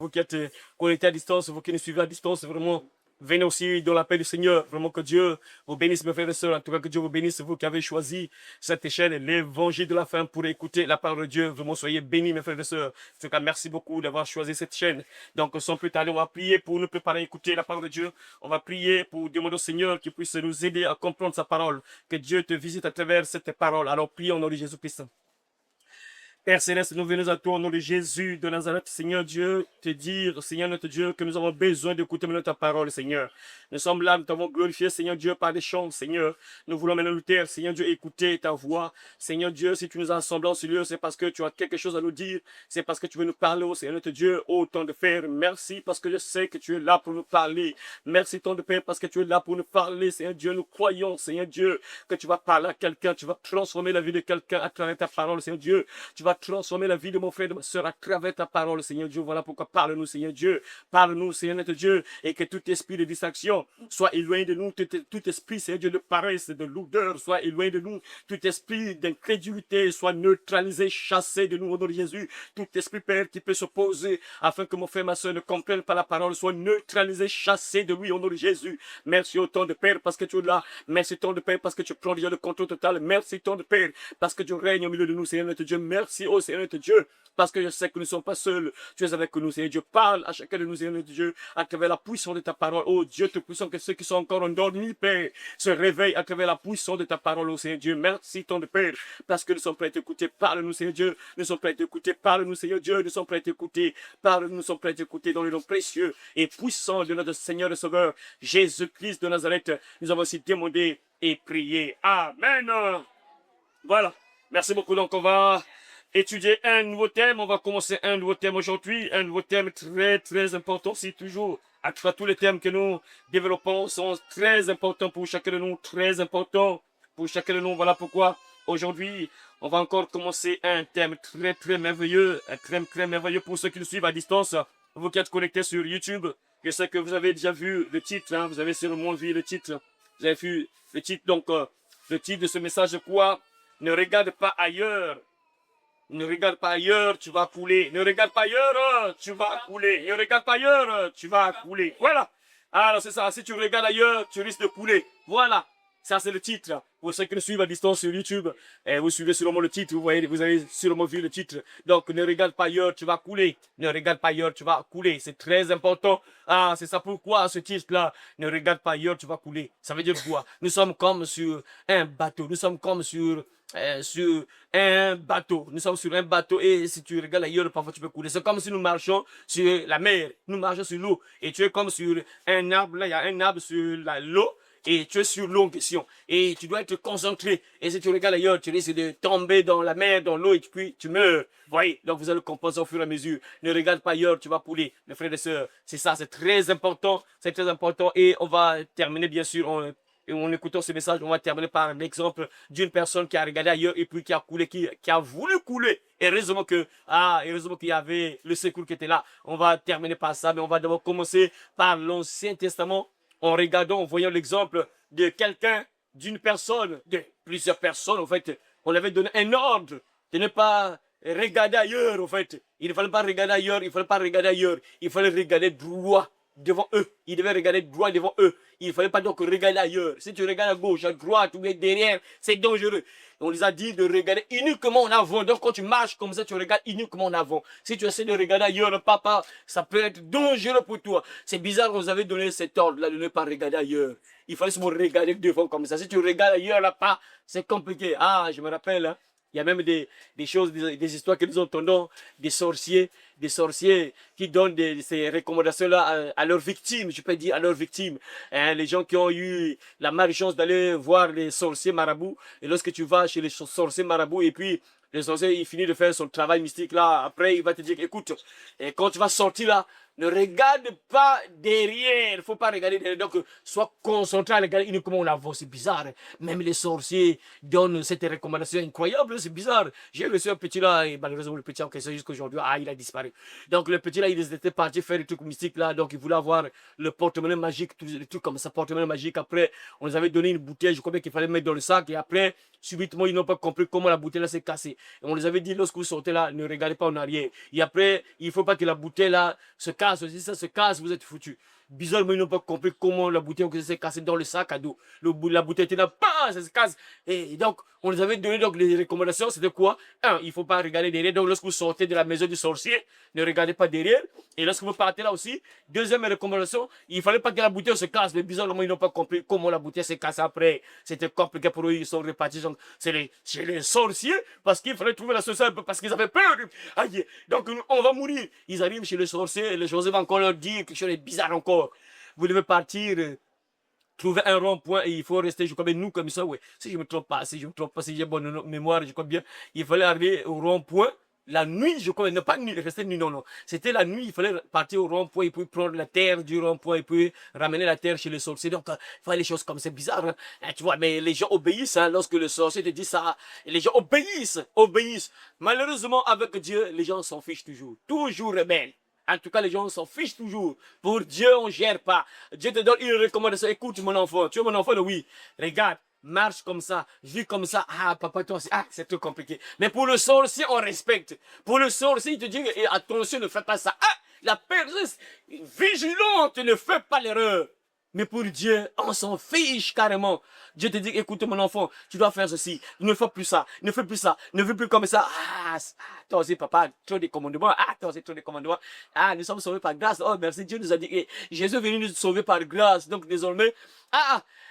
Vous qui êtes connectés à distance, vous qui nous suivez à distance, vraiment, venez aussi dans la paix du Seigneur. Vraiment que Dieu vous bénisse, mes frères et sœurs. En tout cas, que Dieu vous bénisse, vous qui avez choisi cette chaîne, l'évangile de la fin, pour écouter la parole de Dieu. Vraiment, soyez bénis, mes frères et sœurs. En tout cas, merci beaucoup d'avoir choisi cette chaîne. Donc, sans plus tarder, on va prier pour nous préparer à écouter la parole de Dieu. On va prier pour demander au Seigneur qu'il puisse nous aider à comprendre sa parole. Que Dieu te visite à travers cette parole. Alors, prions au nom de Jésus-Christ. Père Céleste, nous venons à toi au nom de Jésus de Nazareth, Seigneur Dieu, te dire, Seigneur notre Dieu, que nous avons besoin d'écouter maintenant ta parole, Seigneur. Nous sommes là, nous t'avons glorifié, Seigneur Dieu, par des chants, Seigneur. Nous voulons maintenant nous taire, Seigneur Dieu, écouter ta voix. Seigneur Dieu, si tu nous as assemblés en ce lieu, c'est parce que tu as quelque chose à nous dire. C'est parce que tu veux nous parler, oh Seigneur notre Dieu, au temps de faire. Merci parce que je sais que tu es là pour nous parler. Merci, temps de Père, parce que tu es là pour nous parler, Seigneur Dieu. Nous croyons, Seigneur Dieu, que tu vas parler à quelqu'un, tu vas transformer la vie de quelqu'un à travers ta parole, Seigneur Dieu. Tu vas transformer la vie de mon frère et de ma soeur à travers ta parole, Seigneur Dieu. Voilà pourquoi parle-nous, Seigneur Dieu. Parle-nous, Seigneur notre Dieu, et que tout esprit de distraction soit éloigné de nous. Tout esprit, Seigneur Dieu, de paresse, de lourdeur, soit éloigné de nous. Tout esprit d'incrédulité soit neutralisé, chassé de nous au nom de Jésus. Tout esprit, Père, qui peut s'opposer afin que mon frère et ma soeur ne comprennent pas la parole, soit neutralisé, chassé de lui au nom de Jésus. Merci au temps de Père parce que tu es là. Merci, temps de Père, parce que tu prends déjà le contrôle total. Merci, temps de Père, parce que tu règnes au milieu de nous, Seigneur notre Dieu. Merci, oh Seigneur notre Dieu, parce que je sais que nous ne sommes pas seuls. Tu es avec nous, Seigneur Dieu. Parle à chacun de nous, Seigneur notre Dieu, à travers la puissance de ta parole. Oh Dieu, te puissant que ceux qui sont encore endormis, Père, se réveillent à travers la puissance de ta parole, oh Seigneur Dieu. Merci, ton de Père, parce que nous sommes prêts à t'écouter. Parle-nous, Seigneur Dieu. Nous sommes prêts à t'écouter. Parle-nous, Seigneur Dieu. Nous sommes prêts à t'écouter. Parle-nous, nous sommes prêts à t'écouter dans le nom précieux et puissant de notre Seigneur et Sauveur, Jésus-Christ de Nazareth. Nous avons aussi demandé et prié. Amen. Voilà. Merci beaucoup. Donc, on va étudier un nouveau thème. On va commencer un nouveau thème aujourd'hui. Un nouveau thème très, très important. C'est toujours, à travers tous les thèmes que nous développons sont très importants pour chacun de nous. Très importants pour chacun de nous. Voilà pourquoi aujourd'hui, on va encore commencer un thème très, très merveilleux. Un thème très merveilleux pour ceux qui nous suivent à distance. Vous qui êtes connectés sur YouTube. Je sais que vous avez déjà vu le titre. Hein, vous avez sûrement vu le titre. Vous avez vu le titre. Donc, le titre de ce message, quoi? Ne regarde pas ailleurs. Ne regarde pas ailleurs, tu vas couler. Ne regarde pas ailleurs, tu vas couler. Ne regarde pas ailleurs, tu vas couler. Voilà. Alors c'est ça. Si tu regardes ailleurs, tu risques de couler. Voilà. Ça, c'est le titre. Pour ceux qui nous suivent à distance sur YouTube, vous suivez sûrement le titre. Vous voyez, vous avez sûrement vu le titre. Donc, ne regarde pas ailleurs, tu vas couler. Ne regarde pas ailleurs, tu vas couler. C'est très important. Ah, c'est ça pourquoi ce titre-là, ne regarde pas ailleurs, tu vas couler. Ça veut dire quoi? Nous sommes comme sur un bateau. Nous sommes comme sur un bateau. Nous sommes sur un bateau et si tu regardes ailleurs, parfois tu peux couler. C'est comme si nous marchons sur la mer. Nous marchons sur l'eau. Et tu es comme sur un arbre. Là, il y a un arbre sur l'eau. Et tu es sur l'eau en question. Et tu dois être concentré. Et si tu regardes ailleurs, tu risques de tomber dans la mer, dans l'eau, et puis tu meurs. Voyez, donc vous allez le compenser au fur et à mesure. Ne regarde pas ailleurs, tu vas couler. Mes frères et sœurs, c'est ça, c'est très important. C'est très important. Et on va terminer, bien sûr, en écoutant ce message, on va terminer par l'exemple d'une personne qui a regardé ailleurs et puis qui a coulé, qui a voulu couler. Et heureusement heureusement qu'il y avait le secours qui était là. On va terminer par ça, mais on va d'abord commencer par l'Ancien Testament en regardant, en voyant l'exemple de quelqu'un, d'une personne, de plusieurs personnes, en fait. On avait donné un ordre de ne pas regarder ailleurs, en fait. Il ne fallait pas regarder ailleurs, il ne fallait pas regarder ailleurs. Il fallait regarder droit devant eux. Il devait regarder droit devant eux. Il ne fallait pas donc regarder ailleurs. Si tu regardes à gauche, à droite ou derrière, c'est dangereux. On les a dit de regarder uniquement en avant. Donc quand tu marches comme ça, tu regardes uniquement en avant. Si tu essaies de regarder ailleurs, papa, ça peut être dangereux pour toi. C'est bizarre, vous avez donné cet ordre-là de ne pas regarder ailleurs. Il fallait seulement regarder devant comme ça. Si tu regardes ailleurs là-bas, c'est compliqué. Ah, je me rappelle, hein. Il y a même des choses, des histoires que nous entendons, des sorciers qui donnent ces recommandations-là à leurs victimes, je peux dire à leurs victimes. Hein, les gens qui ont eu la malchance d'aller voir les sorciers marabouts, et lorsque tu vas chez les sorciers marabouts, et puis le sorcier, il finit de faire son travail mystique là, après il va te dire, écoute, et quand tu vas sortir là, ne regarde pas derrière, il ne faut pas regarder derrière, donc sois concentré à regarder uniquement en avant, c'est bizarre. Même les sorciers donnent cette recommandation incroyable, c'est bizarre. J'ai reçu un petit là, et malheureusement le petit en question jusqu'à aujourd'hui, il a disparu. Donc le petit là, il était parti faire des trucs mystiques là, donc il voulait avoir le porte-monnaie magique, tous les trucs comme ça, porte-monnaie magique. Après, on nous avait donné une bouteille, je crois bien qu'il fallait mettre dans le sac, et après, subitement, ils n'ont pas compris comment la bouteille là s'est cassée. on les avait dit, lorsque vous sortez là, ne regardez pas en arrière. Et après, il ne faut pas que la bouteille là se casse. Si ça se casse, vous êtes foutu. Bizarrement, ils n'ont pas compris comment la bouteille s'est cassée dans le sac à dos. La bouteille était là, bah, ça se casse. Et donc, on les avait donné donc les recommandations. C'était quoi? Un, il ne faut pas regarder derrière. Donc, lorsque vous sortez de la maison du sorcier, ne regardez pas derrière. Et lorsque vous partez là aussi, deuxième recommandation, il ne fallait pas que la bouteille se casse. Mais bizarrement, ils n'ont pas compris comment la bouteille s'est cassée après. C'était compliqué pour eux. Ils sont repartis chez les sorciers parce qu'il fallait trouver la solution parce qu'ils avaient peur. Aïe. Donc, on va mourir. Ils arrivent chez les sorciers et les sorciers vont encore leur dire quelque chose de bizarre encore. Vous devez partir, trouver un rond-point et il faut rester, je crois bien, nous comme ça, ouais. Si je me trompe pas, si j'ai bonne mémoire, je crois bien, il fallait arriver au rond-point. La nuit, je crois, ne pas rester nuit, non. C'était la nuit, il fallait partir au rond-point, et puis prendre la terre du rond-point, et puis ramener la terre chez les sorciers. Donc, il fallait les choses comme c'est bizarre, hein, tu vois, mais les gens obéissent, hein, lorsque le sorcier te dit ça, les gens obéissent. Malheureusement, avec Dieu, les gens s'en fichent toujours rebelles. En tout cas, les gens s'en fichent toujours. Pour Dieu, on ne gère pas. Dieu te donne une recommandation. Écoute, mon enfant, tu es mon enfant, oui. Regarde, marche comme ça, vis comme ça. Ah, papa, toi aussi. Ah, c'est trop compliqué. Mais pour le sorcier, on respecte. Pour le sorcier, il te dit, attention, ne fais pas ça. Ah, la personne vigilante, ne fais pas l'erreur. Mais pour Dieu, on s'en fiche carrément. Dieu te dit, écoute mon enfant, tu dois faire ceci. Ne fais plus ça, ne fais plus ça, ne fais plus comme ça. Ah, toi aussi papa, trop de commandements. Ah, toi aussi trop de commandements. Ah, nous sommes sauvés par grâce. Oh, merci, Dieu nous a dit, Jésus est venu nous sauver par grâce. Donc désormais,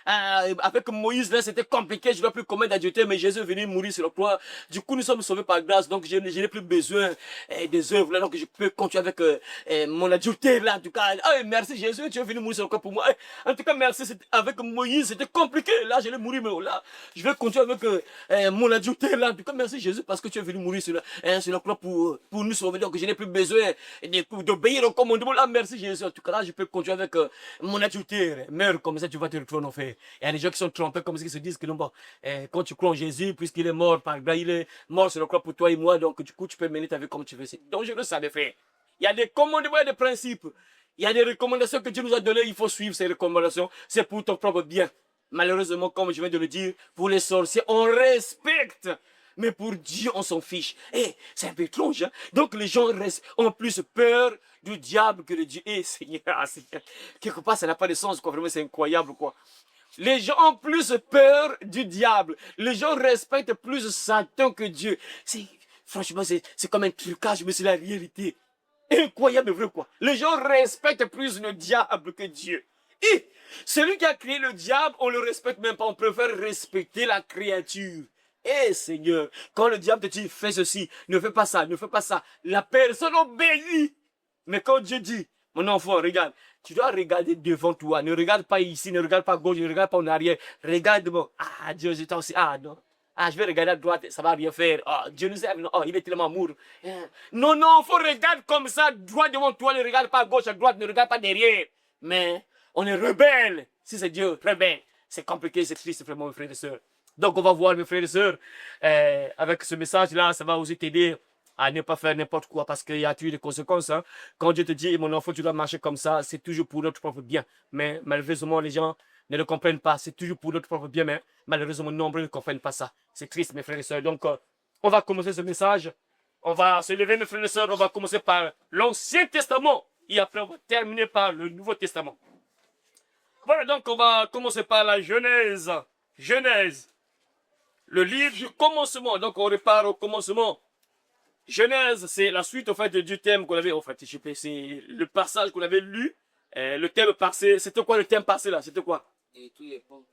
avec Moïse, là, c'était compliqué, je ne dois plus commettre d'adultère, mais Jésus est venu mourir sur la croix. Du coup, nous sommes sauvés par grâce, donc je n'ai plus besoin des œuvres, là, donc je peux continuer avec mon adultère, là, en tout cas. Ah, merci Jésus, tu es venu mourir sur la croix pour moi. En tout cas, merci, avec Moïse, c'était compliqué, là, je l'ai mourir, mais là, je vais continuer avec mon adultère, là. En tout cas, merci Jésus, parce que tu es venu mourir sur la croix pour nous sauver, donc je n'ai plus besoin d'obéir au commandement. Là, merci Jésus, en tout cas, là, je peux continuer avec mon adultère. Meurs comme ça, tu vas te retrouver en enfer. Il y a des gens qui sont trompés comme ça, qui se disent que non, bon, quand tu crois en Jésus, puisqu'il est mort par grâce, il est mort sur la croix pour toi et moi, donc du coup, tu peux mener ta vie comme tu veux. C'est dangereux ça, mes frères. Il y a des commandements et des principes. Il y a des recommandations que Dieu nous a données, il faut suivre ces recommandations. C'est pour ton propre bien. Malheureusement, comme je viens de le dire, pour les sorciers, on respecte. Mais pour Dieu, on s'en fiche. C'est un peu étrange. Hein? Donc les gens ont plus peur du diable que de Dieu. Seigneur, Seigneur. Quelque part, ça n'a pas de sens, quoi. Vraiment, c'est incroyable, quoi. Les gens ont plus peur du diable. Les gens respectent plus Satan que Dieu. Franchement, c'est comme un trucage, mais c'est la réalité. Incroyable, vrai, quoi. Les gens respectent plus le diable que Dieu. Et celui qui a créé le diable, on le respecte même pas. On préfère respecter la créature. Seigneur, quand le diable te dit, fais ceci, ne fais pas ça, ne fais pas ça, la personne obéit. Mais quand Dieu dit, mon enfant, regarde, tu dois regarder devant toi, ne regarde pas ici, ne regarde pas à gauche, ne regarde pas en arrière, regarde devant. Ah, Dieu, je t'en aussi, non. Ah, je vais regarder à droite, ça va rien faire. Oh, Dieu nous aime, il est tellement amoureux. Non, il faut regarder comme ça, droit devant toi, ne regarde pas à gauche, à droite, ne regarde pas derrière. Mais on est rebelle. Si c'est Dieu, rebelle. C'est compliqué, c'est triste, vraiment, mes frères et sœurs. Donc, on va voir, mes frères et sœurs, avec ce message-là, ça va aussi t'aider à ne pas faire n'importe quoi parce qu'il y a toujours des conséquences. Hein. Quand Dieu te dit, mon enfant, tu dois marcher comme ça, c'est toujours pour notre propre bien. Mais malheureusement, les gens ne le comprennent pas. C'est toujours pour notre propre bien, mais malheureusement, nombreux ne comprennent pas ça. C'est triste, mes frères et sœurs. Donc, on va commencer ce message. On va se lever, mes frères et sœurs. On va commencer par l'Ancien Testament. Et après, on va terminer par le Nouveau Testament. Voilà, donc on va commencer par la Genèse. Genèse. Le livre du commencement. Donc, on repart au commencement. Genèse, c'est la suite, au fait, du thème qu'on avait, c'est le passage qu'on avait lu. Le thème passé, c'était quoi le thème passé là? C'était quoi? Et tous les ponts.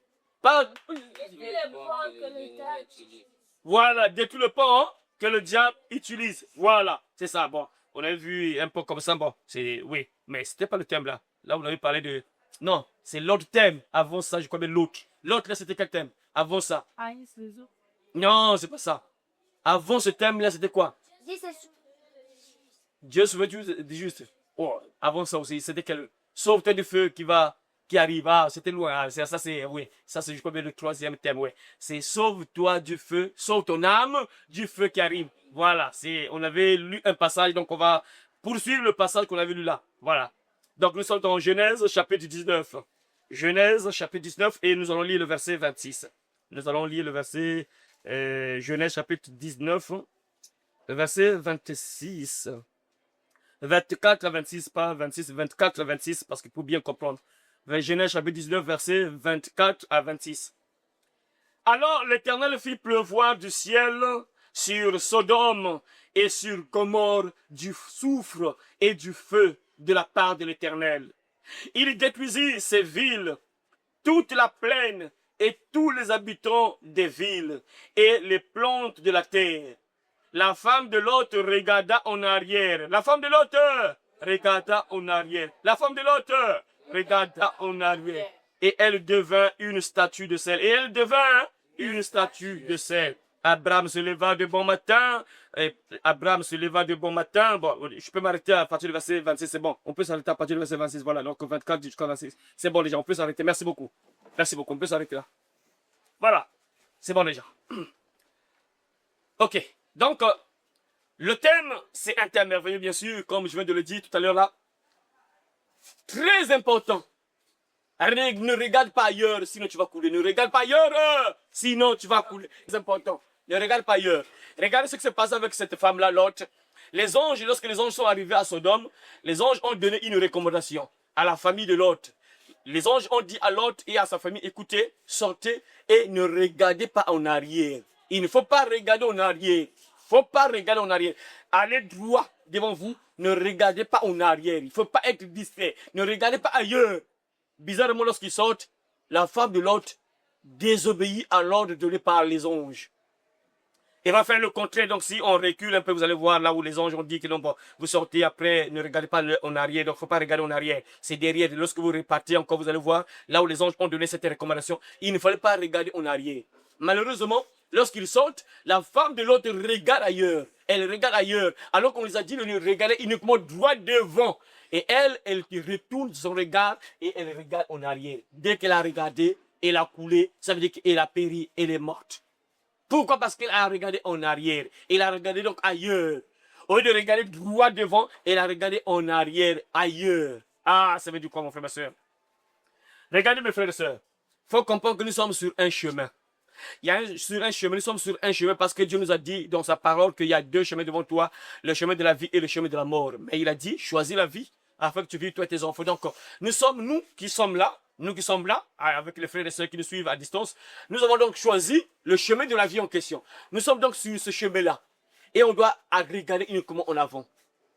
Voilà, détruire le pont que le diable utilise. Voilà, c'est ça. Bon, on a vu un peu comme ça. Bon, oui, mais c'était pas le thème là. Là, on avait parlé de. Non, c'est l'autre thème. Avant ça, je connais l'autre. L'autre là, c'était quel thème? Avant ça. Non, c'est pas ça. Avant ce thème là, c'était quoi? Dieu sauve du juste. Oh, avant ça aussi, c'était quel? Sauve-toi du feu qui arrive. Ah, c'était loin. Ah, ça, c'est, oui. Ça, c'est, je crois, le troisième thème, oui. C'est sauve-toi du feu, sauve ton âme du feu qui arrive. Voilà, on avait lu un passage, donc on va poursuivre le passage qu'on avait lu là. Voilà. Donc, nous sommes dans Genèse, chapitre 19. Genèse, chapitre 19, et nous allons lire le verset 26. Nous allons lire le verset Genèse chapitre 19, verset 26. 24 à 26, pas 26, 24 à 26, parce qu'il faut bien comprendre. Genèse chapitre 19, verset 24 à 26. Alors l'Éternel fit pleuvoir du ciel sur Sodome et sur Gomorrhe du soufre et du feu de la part de l'Éternel. Il détruisit ces villes, toute la plaine et tous les habitants des villes et les plantes de la terre. La femme de Lot regarda en arrière. La femme de Lot regarda en arrière. La femme de Lot regarda en arrière. Et elle devint une statue de sel. Et elle devint une statue de sel. Abraham se leva de bon matin. Abraham se leva de bon matin. Bon, je peux m'arrêter à partir du verset 26, c'est bon. On peut s'arrêter à partir du verset 26. Voilà, donc 24 jusqu'à 26. C'est bon déjà, on peut s'arrêter. Merci beaucoup. Merci beaucoup, on peut s'arrêter là. Voilà, c'est bon déjà. Ok, donc le thème, c'est intermerveilleux, bien sûr, comme je viens de le dire tout à l'heure là. Très important. Ne regarde pas ailleurs, sinon tu vas couler. Ne regarde pas ailleurs, sinon tu vas couler. C'est important. Ne regarde pas ailleurs. Regardez ce qui se passe avec cette femme-là, Lot. Les anges, lorsque les anges sont arrivés à Sodome, les anges ont donné une recommandation à la famille de Lot. Les anges ont dit à Lot et à sa famille, écoutez, sortez et ne regardez pas en arrière. Il ne faut pas regarder en arrière. Il ne faut pas regarder en arrière. Allez droit devant vous. Ne regardez pas en arrière. Il ne faut pas être distrait. Ne regardez pas ailleurs. Bizarrement, lorsqu'ils sortent, la femme de Lot désobéit à l'ordre donné par les anges. Il va faire le contraire. Donc, si on recule un peu, vous allez voir là où les anges ont dit que non, bon, vous sortez après, ne regardez pas en arrière. Donc, il ne faut pas regarder en arrière. C'est derrière. Lorsque vous repartez encore, vous allez voir là où les anges ont donné cette recommandation. Il ne fallait pas regarder en arrière. Malheureusement, lorsqu'ils sortent, la femme de l'autre regarde ailleurs. Elle regarde ailleurs. Alors qu'on les a dit de ne regarder uniquement droit devant. Et elle retourne son regard et elle regarde en arrière. Dès qu'elle a regardé, elle a coulé. Ça veut dire qu'elle a péri, elle est morte. Pourquoi? Parce qu'elle a regardé en arrière. Elle a regardé donc ailleurs. Au lieu de regarder droit devant, elle a regardé en arrière, ailleurs. Ah, ça veut dire quoi, mon frère, ma soeur? Regardez, mes frères et sœurs. Il faut comprendre que nous sommes sur un chemin. Sur un chemin, nous sommes sur un chemin parce que Dieu nous a dit dans sa parole qu'il y a deux chemins devant toi, le chemin de la vie et le chemin de la mort. Mais il a dit, choisis la vie afin que tu vives toi et tes enfants. Donc, nous qui sommes là, avec les frères et sœurs qui nous suivent à distance, nous avons donc choisi le chemin de la vie en question. Nous sommes donc sur ce chemin-là. Et on doit regarder uniquement en avant.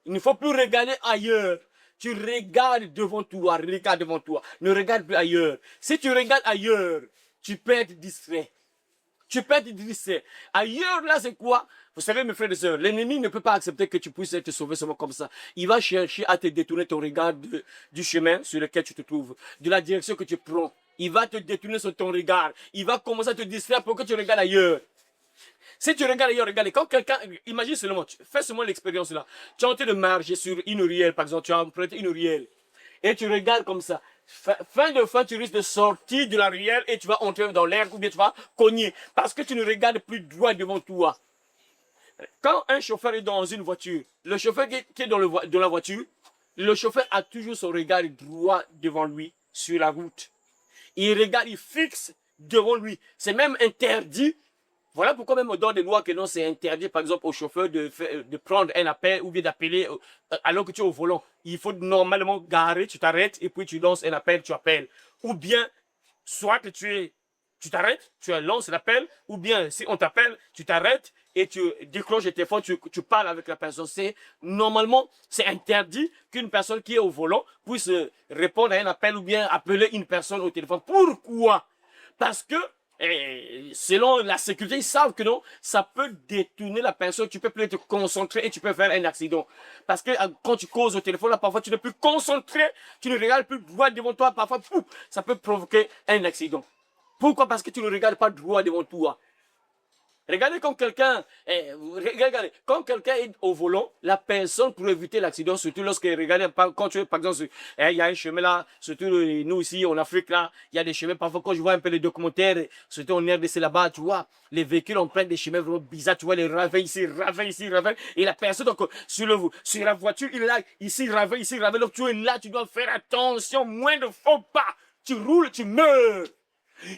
Il ne faut plus regarder ailleurs. Tu regardes devant toi, regarde devant toi. Ne regarde plus ailleurs. Si tu regardes ailleurs, tu peux être distrait. Tu peux être distrait. Ailleurs, là, c'est quoi? Vous savez, mes frères et sœurs, l'ennemi ne peut pas accepter que tu puisses être sauvé seulement comme ça. Il va chercher à te détourner ton regard du chemin sur lequel tu te trouves, de la direction que tu prends. Il va te détourner sur ton regard. Il va commencer à te distraire pour que tu regardes ailleurs. Si tu regardes ailleurs, regardez, quand quelqu'un, imagine seulement, fais seulement l'expérience là. Tu es en train de marcher sur une ruelle, par exemple, tu as emprunté une ruelle. Et tu regardes comme ça. Fin de fin, tu risques de sortir de la ruelle et tu vas entrer dans l'air ou bien tu vas cogner. Parce que tu ne regardes plus droit devant toi. Quand un chauffeur est dans une voiture, le chauffeur qui est dans la voiture, le chauffeur a toujours son regard droit devant lui sur la route. Il regarde, il fixe devant lui. C'est même interdit. Voilà pourquoi même dans des lois que non, c'est interdit, par exemple, au chauffeur de prendre un appel ou bien d'appeler alors que tu es au volant. Il faut normalement garer, tu t'arrêtes et puis tu lances un appel, tu appelles. Ou bien, soit que tu t'arrêtes, tu lances l'appel, ou bien si on t'appelle, tu t'arrêtes et tu décroches le téléphone, tu parles avec la personne. Normalement, c'est interdit qu'une personne qui est au volant puisse répondre à un appel ou bien appeler une personne au téléphone. Pourquoi? Parce que selon la sécurité, ils savent que non, ça peut détourner la personne. Tu peux plus te concentrer et tu peux faire un accident. Parce que quand tu causes au téléphone, là, parfois tu n'es plus concentré, tu ne regardes plus droit devant toi, parfois ça peut provoquer un accident. Pourquoi? Parce que tu ne regardes pas droit devant toi. Regardez quand quelqu'un est au volant, la personne pour éviter l'accident, surtout lorsque, regardez, quand tu es, par exemple, il y a un chemin là, surtout nous ici en Afrique là, il y a des chemins, parfois quand je vois un peu les documentaires, surtout en RDC là-bas, tu vois, les véhicules empruntent des chemins vraiment bizarres, tu vois, les ravins ici, et la personne donc, sur la voiture, il est là, ici, ravin, donc tu es là, tu dois faire attention, moins de faux pas, tu roules, tu meurs.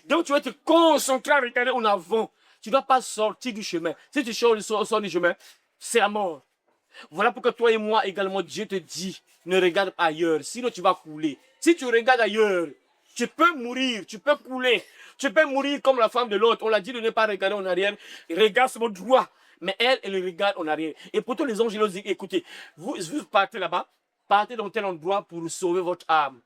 Donc tu vas te concentrer à regarder en avant. Tu ne dois pas sortir du chemin. Si tu sors du chemin, c'est la mort. Voilà pourquoi toi et moi également, Dieu te dit, ne regarde pas ailleurs, sinon tu vas couler. Si tu regardes ailleurs, tu peux mourir, tu peux couler. Tu peux mourir comme la femme de l'autre. On l'a dit de ne pas regarder en arrière. Regarde sur mon droit. Mais elle regarde en arrière. Et pourtant les anges, ils ont dit, écoutez, vous partez là-bas, partez dans tel endroit pour sauver votre âme.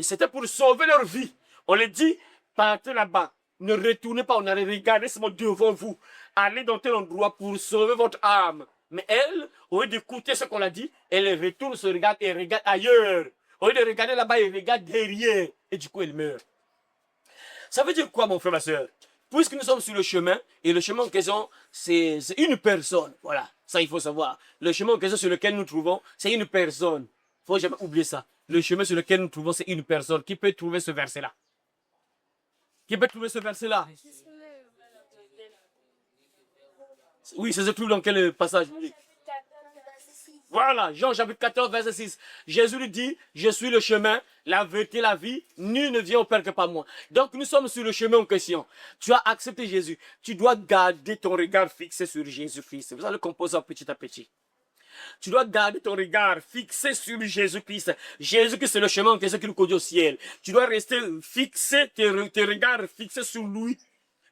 C'était pour sauver leur vie. On les dit, partez là-bas. Ne retournez pas en arrière. Regardez seulement devant vous. Allez dans tel endroit pour sauver votre âme. Mais elle, au lieu d'écouter ce qu'on a dit, elle retourne, se regarde et regarde ailleurs. Au lieu de regarder là-bas, elle regarde derrière. Et du coup, elle meurt. Ça veut dire quoi, mon frère, ma soeur? Puisque nous sommes sur le chemin, et le chemin en question, c'est une personne. Voilà, ça il faut savoir. Le chemin en question sur lequel nous trouvons, c'est une personne. Il ne faut jamais oublier ça. Le chemin sur lequel nous trouvons, c'est une personne. Qui peut trouver ce verset-là? Qui peut trouver ce verset-là? Oui, ça se trouve dans quel passage? Voilà, Jean chapitre 14, verset 6. Jésus lui dit, je suis le chemin, la vérité, la vie. Nul ne vient au Père que par moi. Donc nous sommes sur le chemin en question. Tu as accepté Jésus. Tu dois garder ton regard fixé sur Jésus-Christ. Vous allez composer petit à petit. Tu dois garder ton regard fixé sur Jésus-Christ. Jésus-Christ, c'est le chemin en question qui nous conduit au ciel. Tu dois rester fixé, tes regards fixés sur lui.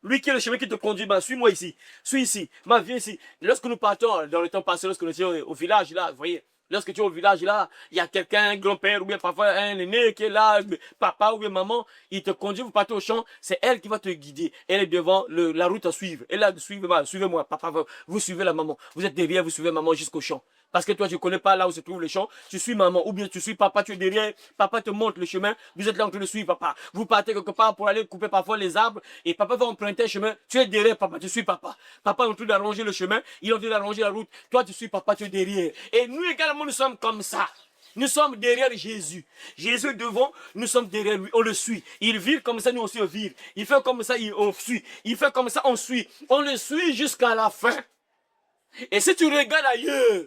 Lui qui est le chemin qui te conduit, bah, suis-moi ici, suis ici, viens ici. Lorsque nous partons dans le temps passé, lorsque nous étions au village, là, vous voyez, lorsque tu es au village, là, il y a quelqu'un, un grand-père, ou bien parfois un aîné qui est là, papa ou bien maman, il te conduit, vous partez au champ, c'est elle qui va te guider. Elle est devant la route à suivre. Elle a suivez-moi, papa, vous suivez la maman. Vous êtes derrière, vous suivez maman jusqu'au champ. Parce que toi, tu ne connais pas là où se trouve le champ. Tu suis maman, ou bien tu suis papa, tu es derrière. Papa te montre le chemin. Vous êtes là en train de suivre papa. Vous partez quelque part pour aller couper parfois les arbres. Et papa va emprunter un chemin. Tu es derrière papa, tu suis papa. Papa est en train d'arranger le chemin. Il est en train d'arranger la route. Toi, tu suis papa, tu es derrière. Et nous également, nous sommes comme ça. Nous sommes derrière Jésus. Jésus est devant, nous sommes derrière lui. On le suit. Il vire comme ça, nous aussi on vire. Il fait comme ça, on suit. Il fait comme ça, on suit. On le suit jusqu'à la fin. Et si tu regardes ailleurs,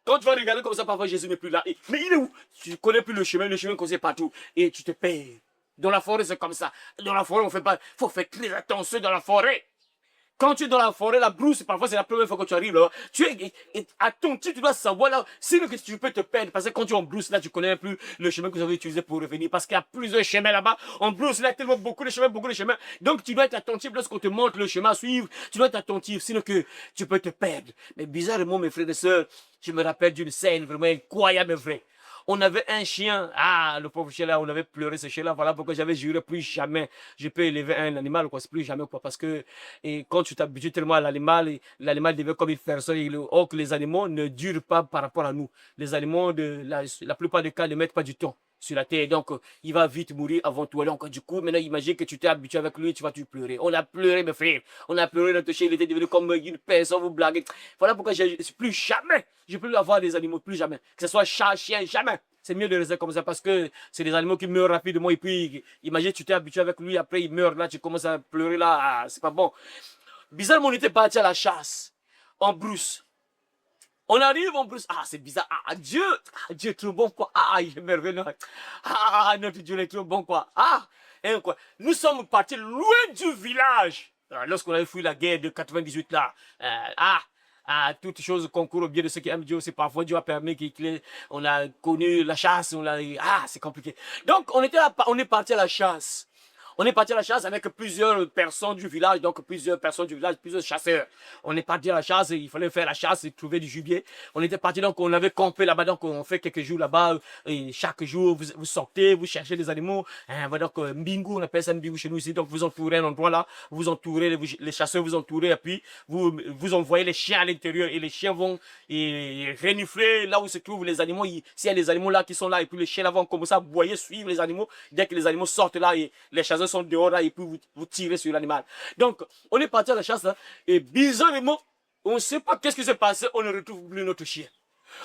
quand tu vas regarder comme ça, parfois Jésus n'est plus là. Mais il est où? Tu ne connais plus le chemin qu'on sait partout. Et tu te perds. Dans la forêt, c'est comme ça. Dans la forêt, on fait pas. Il faut faire très attention dans la forêt. Quand tu es dans la forêt, la brousse, parfois c'est la première fois que tu arrives là. Tu es attentif, tu dois savoir là. Sinon que tu peux te perdre. Parce que quand tu es en brousse là, tu connais plus le chemin que vous avez utilisé pour revenir. Parce qu'il y a plusieurs chemins là-bas. En brousse, là, il y a tellement beaucoup de chemins. Donc tu dois être attentif lorsqu'on te montre le chemin à suivre. Tu dois être attentif. Sinon que tu peux te perdre. Mais bizarrement, mes frères et sœurs, je me rappelle d'une scène vraiment incroyable, vrai. On avait un chien, le pauvre chien là, on avait pleuré ce chien là, voilà pourquoi j'avais juré plus jamais je peux élever un animal, quoi, c'est plus jamais, quoi, parce que quand tu t'habitues tellement à l'animal, l'animal devient comme une personne, or que les animaux ne durent pas par rapport à nous. Les animaux, la plupart des cas, ne mettent pas du temps sur la terre, donc il va vite mourir avant toi. Donc du coup, maintenant imagine que tu t'es habitué avec lui, tu vas tout pleurer. On a pleuré, mes frères, on a pleuré, notre chien, il était devenu comme une personne, vous blaguez. Voilà pourquoi plus jamais, je peux plus avoir des animaux, plus jamais. Que ce soit chat, chien, jamais. C'est mieux de rester comme ça parce que c'est des animaux qui meurent rapidement et puis imagine tu t'es habitué avec lui, après il meurt là, tu commences à pleurer là, c'est pas bon. Bizarrement, on était parti à la chasse en brousse. On arrive en brousse, c'est bizarre, Dieu est trop bon quoi, il est merveilleux, notre Dieu est trop bon quoi, quoi. Nous sommes partis loin du village lorsqu'on avait fui la guerre de 98 là, toutes choses concourent au bien de ceux qui aiment Dieu. C'est parfois Dieu a permis qu'on a connu la chasse. C'est compliqué. Donc, on est parti à la chasse. On est parti à la chasse avec plusieurs personnes du village, plusieurs chasseurs. On est parti à la chasse, il fallait faire la chasse et trouver du gibier. On était parti, donc on avait campé là-bas, donc on fait quelques jours là-bas. Et chaque jour, vous sortez, vous cherchez des animaux. Donc, mbingu, on appelle ça mbingu chez nous ici. Donc, vous entourez un endroit là, vous entourez, les chasseurs vous entourez, et puis vous envoyez les chiens à l'intérieur. Et les chiens vont renifler là où se trouvent les animaux. S'il y a des animaux là qui sont là, et puis les chiens là vont commencer à aboyer, suivre les animaux. Dès que les animaux sortent là, et les chasseurs sont dehors là, et puis vous tirez sur l'animal. Donc, on est parti à la chasse là, et bizarrement, on ne sait pas qu'est-ce qui s'est passé, on ne retrouve plus notre chien.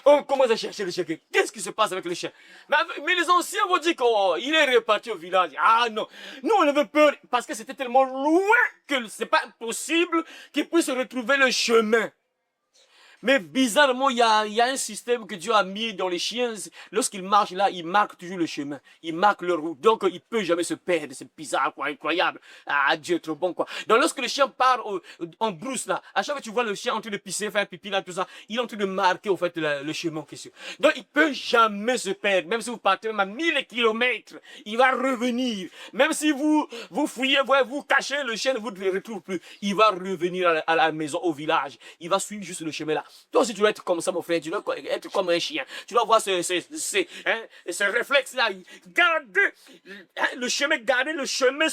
On commence à chercher le chien. Qu'est-ce qui se passe avec le chien? Mais les anciens vont dire qu'il est reparti au village. Non. Nous, on avait peur parce que c'était tellement loin que c'est pas possible qu'il puisse retrouver le chemin. Mais bizarrement, il y a un système que Dieu a mis dans les chiens. Lorsqu'ils marchent là, ils marquent toujours le chemin. Ils marquent leur route. Donc, il ne peut jamais se perdre. C'est bizarre, quoi, incroyable. Ah, Dieu est trop bon, quoi. Donc, lorsque le chien part en brousse, là, à chaque fois que tu vois le chien en train de pisser, faire pipi, là, tout ça, il est en train de marquer, au fait, le chemin en question. Donc, il ne peut jamais se perdre. Même si vous partez même à 1000 kilomètres, il va revenir. Même si vous fouillez, vous cachez, le chien ne vous retrouve plus. Il va revenir à la maison, au village. Il va suivre juste le chemin là. Toi aussi, tu dois être comme ça, mon frère. Tu dois être comme un chien. Tu dois avoir ce réflexe-là. Garder le chemin, garder le chemin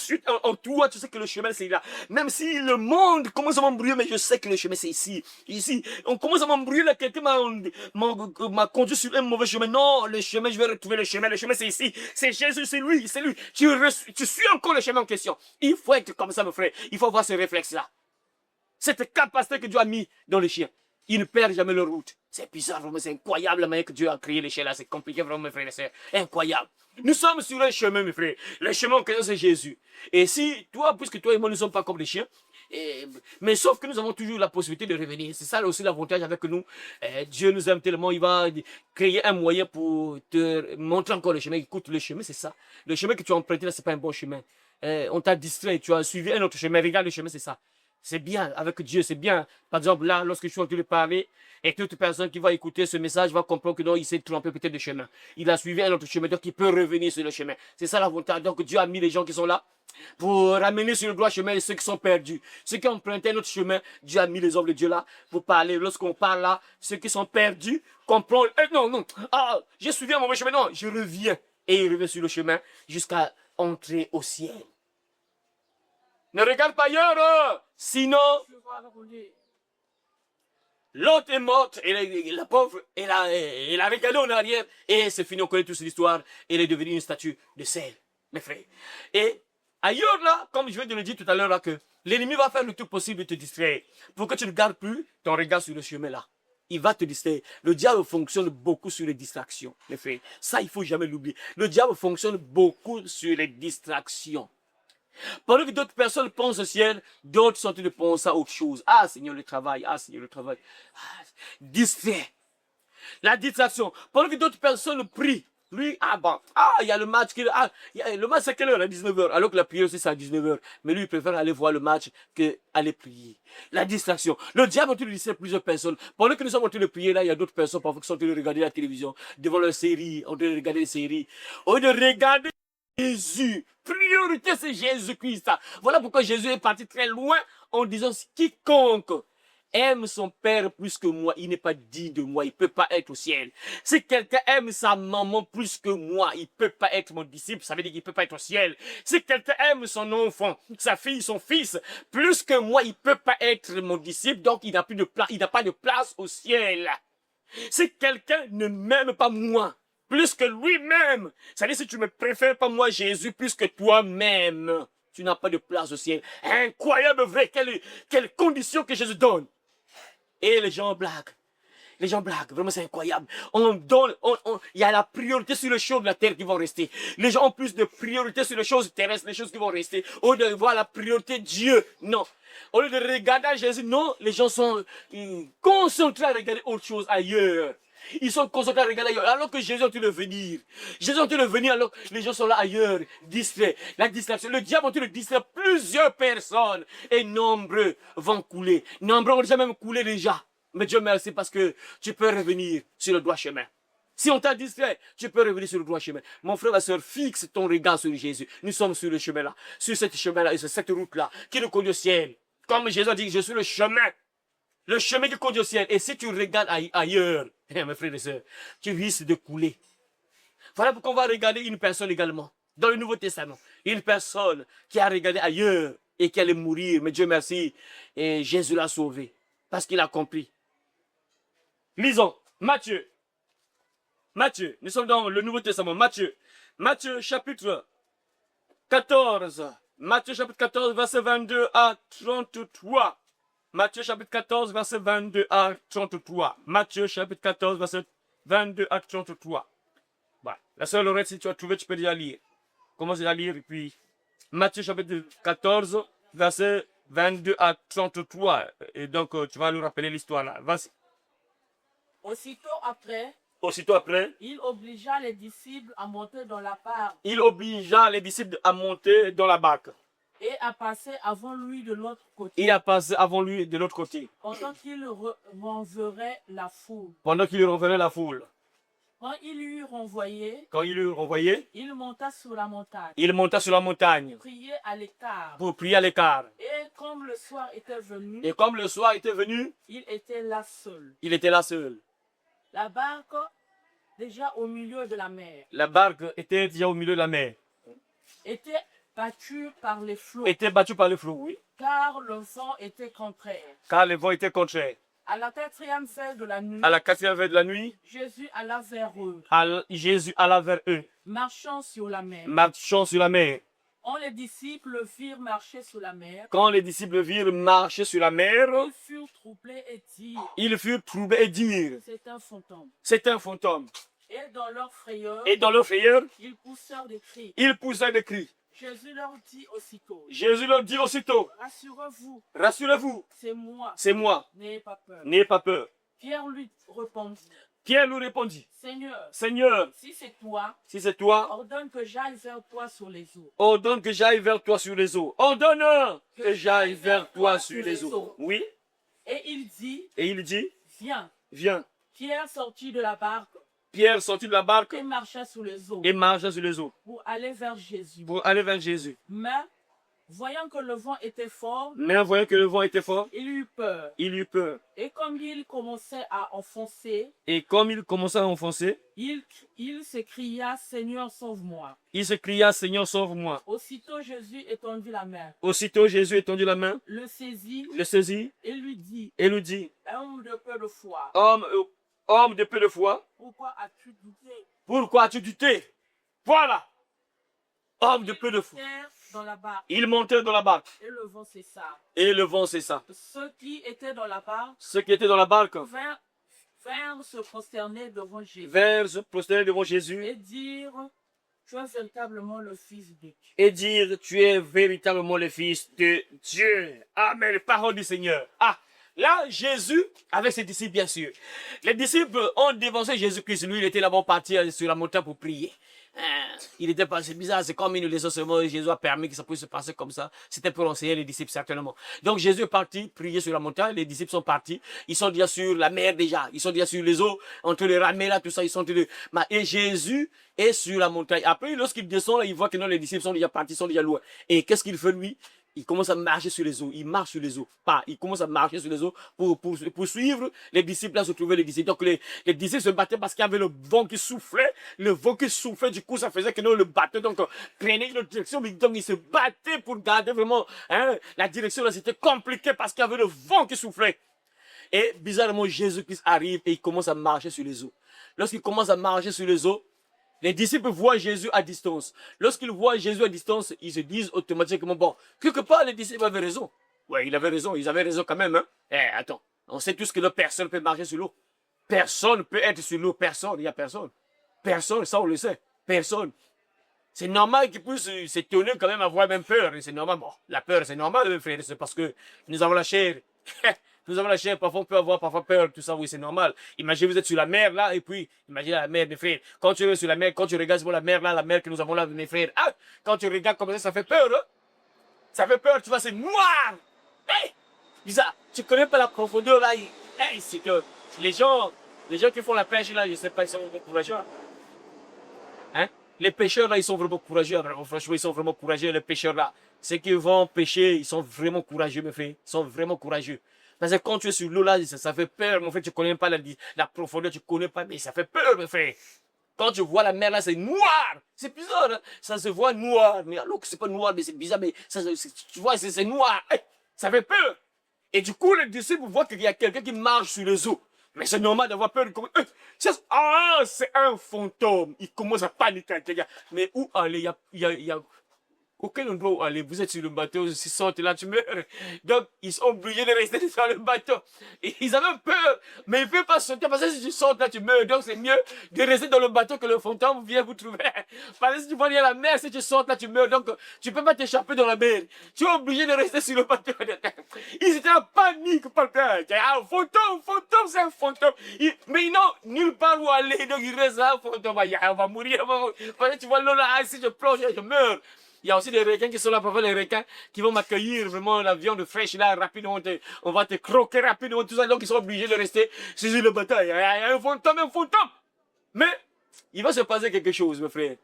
en toi. Tu sais que le chemin, c'est là. Même si le monde commence à m'embrouiller, mais je sais que le chemin, c'est ici. Ici. On commence à m'embrouiller, là. Quelqu'un m'a conduit sur un mauvais chemin. Non, le chemin, je vais retrouver le chemin. Le chemin, c'est ici. C'est Jésus, c'est lui. C'est lui. Tu suis encore le chemin en question. Il faut être comme ça, mon frère. Il faut avoir ce réflexe-là. Cette capacité que Dieu a mis dans les chiens. Ils ne perdent jamais leur route. C'est bizarre, vraiment, c'est incroyable la manière que Dieu a créé les chiens là. C'est compliqué, vraiment, mes frères et sœurs. Incroyable. Nous sommes sur un chemin, mes frères. Le chemin en question, c'est Jésus. Et si toi, puisque toi et moi, nous ne sommes pas comme les chiens, mais sauf que nous avons toujours la possibilité de revenir. C'est ça aussi l'avantage avec nous. Dieu nous aime tellement, il va créer un moyen pour te montrer encore le chemin. Écoute, le chemin, c'est ça. Le chemin que tu as emprunté là, c'est pas un bon chemin. On t'a distrait, tu as suivi un autre chemin. Regarde le chemin, c'est ça. C'est bien, avec Dieu, c'est bien. Par exemple, là, lorsque je suis en train de parler, et toute personne qui va écouter ce message va comprendre que non, il s'est trompé peut-être de chemin. Il a suivi un autre chemin, donc il peut revenir sur le chemin. C'est ça l'avantage. Donc Dieu a mis les gens qui sont là pour ramener sur le droit chemin ceux qui sont perdus. Ceux qui ont emprunté un autre chemin, Dieu a mis les hommes de Dieu là pour parler. Lorsqu'on parle là, ceux qui sont perdus comprennent. Non, j'ai suivi un mauvais chemin. Non, je reviens. Et il revient sur le chemin jusqu'à entrer au ciel. Ne regarde pas ailleurs, sinon l'autre est morte et la pauvre, elle a regardé en arrière et c'est fini, on connaît tous l'histoire. Elle est devenue une statue de sel, mes frères. Et ailleurs là, comme je viens de le dire tout à l'heure là, que l'ennemi va faire le tout possible de te distraire pour que tu ne gardes plus ton regard sur le chemin là. Il va te distraire. Le diable fonctionne beaucoup sur les distractions, mes frères. Ça, il ne faut jamais l'oublier. Le diable fonctionne beaucoup sur les distractions. Pendant que d'autres personnes pensent au ciel, d'autres sont en train de penser à autre chose. Ah, Seigneur, le travail. Ah, Seigneur, le travail. Ah, distrait. La distraction. Pendant que d'autres personnes prient. Lui, il y a le match. Le match, c'est quelle heure? À 19h. Alors que la prière, c'est à 19h. Mais lui, il préfère aller voir le match qu'aller prier. La distraction. Le diable est en train de distraire plusieurs personnes. Pendant que nous sommes en train de prier, là, il y a d'autres personnes parfois qui sont en train de regarder la télévision, devant leur série, en train de regarder les séries. Au lieu de regarder Jésus. Priorité, c'est Jésus-Christ. Voilà pourquoi Jésus est parti très loin en disant quiconque aime son père plus que moi, il n'est pas digne de moi, il ne peut pas être au ciel. Si quelqu'un aime sa maman plus que moi, il ne peut pas être mon disciple, ça veut dire qu'il ne peut pas être au ciel. Si quelqu'un aime son enfant, sa fille, son fils, plus que moi, il ne peut pas être mon disciple, donc il n'a pas de place au ciel. Si quelqu'un ne m'aime pas moi, plus que lui-même, c'est-à-dire si tu ne me préfères pas moi, Jésus, plus que toi-même, tu n'as pas de place au ciel. Incroyable, vrai, quelle condition que Jésus donne. Et les gens blaguent. Les gens blaguent, vraiment c'est incroyable. Il y a la priorité sur les choses de la terre qui vont rester. Les gens ont plus de priorité sur les choses terrestres, les choses qui vont rester. Au lieu de voir la priorité de Dieu, non. Au lieu de regarder à Jésus, non, les gens sont concentrés à regarder autre chose ailleurs. Ils sont concentrés à regarder ailleurs, alors que Jésus est en train de venir. Jésus est en train de venir alors que les gens sont là ailleurs, distraits. La distraction, le diable est en train de distraire plusieurs personnes et nombreux vont couler. Nombreux ont déjà même coulé déjà. Mais Dieu merci parce que tu peux revenir sur le droit chemin. Si on t'a distrait, tu peux revenir sur le droit chemin. Mon frère, ma soeur, fixe ton regard sur Jésus. Nous sommes sur le chemin là, sur ce chemin-là et sur cette route-là qui nous conduit au ciel. Comme Jésus a dit, je suis le chemin. Le chemin qui conduit au ciel. Et si tu regardes ailleurs, mes frères et sœurs, tu risques de couler. Voilà pourquoi on va regarder une personne également. Dans le Nouveau Testament. Une personne qui a regardé ailleurs et qui allait mourir. Mais Dieu merci. Et Jésus l'a sauvé. Parce qu'il a compris. Lisons. Matthieu. Nous sommes dans le Nouveau Testament. Matthieu chapitre 14. Matthieu chapitre 14, verset 22 à 33. Matthieu chapitre 14, verset 22 à 33. Matthieu chapitre 14, verset 22 à 33. Bah, la sœur Laurette, si tu as trouvé, tu peux déjà lire. Commence à lire et puis Matthieu chapitre 14, verset 22 à 33. Et donc, tu vas nous rappeler l'histoire là. Vas-y. Aussitôt après, il obligea les disciples à monter dans la barque il obligea les disciples à monter dans la barque. et à passer avant lui de l'autre côté, Il a passé avant lui de l'autre côté, pendant qu'il renverrait la foule. pendant qu'il renverrait la foule. Quand il eut renvoyé, Quand il eut renvoyé, il monta sur la montagne, il monta sur la montagne priait à l'écart. pour prier à l'écart. Et comme le soir était venu, Et comme le soir était venu, il était là seul. il était là seul. La barque déjà au milieu de la mer, La barque était déjà au milieu de la mer. était battue par les flots, Était battue par le flot, oui. car le vent était contraire. Car le vent était contraire. À la quatrième veille de la nuit, À la quatrième veille de la nuit, Jésus alla vers eux, Jésus alla vers eux, marchant sur la mer. marchant sur la mer. Quand les disciples virent marcher sur la mer, Quand les disciples virent marcher sur la mer, ils furent troublés et dirent, ils furent troublés et dirent, c'est un fantôme. c'est un fantôme. Et dans leur frayeur, Et dans leur frayeur, ils poussèrent des cris. ils poussèrent des cris. Jésus leur dit aussitôt, Jésus leur dit aussitôt, rassurez-vous, rassurez-vous, c'est moi, c'est moi, n'ayez pas peur. n'ayez pas peur. Pierre lui répondit, Pierre lui répondit, Seigneur, Seigneur, si c'est toi, si c'est toi, ordonne que j'aille vers toi sur les eaux. ordonne que j'aille vers toi sur les eaux. Ordonne que j'aille vers toi sur les eaux. Oui. Et il dit, Et il dit, viens. viens. Pierre sortit de la barque Pierre sortit de la barque et marcha sur les eaux et marcha sur les eaux pour aller vers Jésus. pour aller vers Jésus. Mais, voyant que le vent était fort, Mais en voyant que le vent était fort, il eut peur. il eut peur. Et comme il commençait à enfoncer, Et comme il commençait à enfoncer, il s'écria, Seigneur, sauve-moi. il se cria, Seigneur, sauve-moi. Aussitôt Jésus étendit la main, Aussitôt Jésus étendit la main, le saisit le saisit et lui dit, et lui dit, homme de peu de foi, homme de peu de foi, pourquoi as-tu douté? pourquoi as-tu douté? Voilà, homme de peu de foi. Dans la barque, Il montait dans la barque et le vent cessa. et le vent cessa. Ceux qui étaient dans la barque Ceux qui étaient dans la barque vinrent se prosterner devant Jésus vinrent se prosterner devant Jésus et dire, tu es véritablement le Fils de Dieu. et dire, tu es véritablement le Fils de Dieu. Amen. Parole du Seigneur. Ah, là, Jésus, avec ses disciples, bien sûr. Les disciples ont dévancé Jésus-Christ. Lui, il était là-bas parti sur la montagne pour prier. Il était pas, c'est bizarre, c'est comme une leçon seulement. Jésus a permis que ça puisse se passer comme ça. C'était pour enseigner les disciples, certainement. Donc, Jésus est parti prier sur la montagne. Les disciples sont partis. Ils sont déjà sur la mer, déjà. Ils sont déjà sur les eaux, entre les ramer, là, tout ça. Ils sont et Jésus est sur la montagne. Après, lorsqu'il descend, là, il voit que non, les disciples sont déjà partis, sont déjà loin. Et qu'est-ce qu'il fait, lui? Il commence à marcher sur les eaux. Il marche sur les eaux. Pas. Il commence à marcher sur les eaux pour suivre les disciples, là se trouvaient les disciples. Donc les disciples se battaient parce qu'il y avait le vent qui soufflait. Le vent qui soufflait, du coup, ça faisait que nous le bateau donc prenait une autre direction. Mais donc ils se battaient pour garder vraiment la direction. Là, c'était compliqué parce qu'il y avait le vent qui soufflait. Et bizarrement, Jésus-Christ arrive et il commence à marcher sur les eaux. Lorsqu'il commence à marcher sur les eaux, les disciples voient Jésus à distance. Lorsqu'ils voient Jésus à distance, ils se disent automatiquement, bon, quelque part, les disciples avaient raison. Ouais, il avait raison, ils avaient raison quand même. Hein? Attends, on sait tous que personne ne peut marcher sur l'eau. Personne ne peut être sur l'eau, personne, il n'y a personne. Personne, ça on le sait, personne. C'est normal qu'ils puissent s'étonner quand même, avoir même peur. C'est normal, bon, la peur c'est normal, frère, c'est parce que nous avons la chair. Nous avons la chair, parfois on peut avoir parfois peur, tout ça, oui, c'est normal. Imaginez, vous êtes sur la mer, là, et puis, imaginez la mer, mes frères. Quand tu es sur la mer, quand tu regardes sur la mer, là, la mer que nous avons là, mes frères, ah, quand tu regardes comme ça fait peur, hein? Ça fait peur, tu vois, c'est noir! Hey! Bizarre, tu connais pas la profondeur, là, hey, c'est que les gens qui font la pêche, là, je sais pas, ils sont vraiment courageux. Hein? Les pêcheurs, là, ils sont vraiment courageux, franchement, ils sont vraiment courageux, les pêcheurs, là. Ceux qui vont pêcher, ils sont vraiment courageux, mes frères, ils sont vraiment courageux. Parce que quand tu es sur l'eau là, ça fait peur, mon frère, tu connais pas la profondeur, tu connais pas, mais ça fait peur, mon frère. Quand tu vois la mer là, c'est noir. C'est bizarre, hein? Ça se voit noir. Mais alors que c'est pas noir, mais c'est bizarre, mais ça, tu vois, c'est noir. Ça fait peur. Et du coup, les disciples voient qu'il y a quelqu'un qui marche sur les eaux. Mais c'est normal d'avoir peur. C'est un fantôme. Il commence à paniquer. Mais où aller? aucun endroit où aller. Vous êtes sur le bateau, si sortent là, tu meurs. Donc, ils sont obligés de rester dans le bateau. Et ils avaient peur, mais ils ne peuvent pas sauter parce que si tu sautes là, tu meurs. Donc, c'est mieux de rester dans le bateau que le fantôme vienne vous trouver. Parce que si tu vas aller à la mer, si tu sautes là, tu meurs. Donc, tu ne peux pas t'échapper dans la mer. Tu es obligé de rester sur le bateau. Ils étaient en panique par peur. Un fantôme, c'est un fantôme. Mais ils n'ont nulle part où aller. Donc, ils restent là, fantôme. On va mourir. Parce que tu vois l'eau là, si je plonge, je meurs. Il y a aussi des requins qui sont là, parfois les requins qui vont m'accueillir vraiment la viande fraîche là, rapidement, on va te croquer rapidement, tout ça, donc ils sont obligés de rester sur le bateau. Il y a un fantôme. Mais il va se passer quelque chose, mes frères.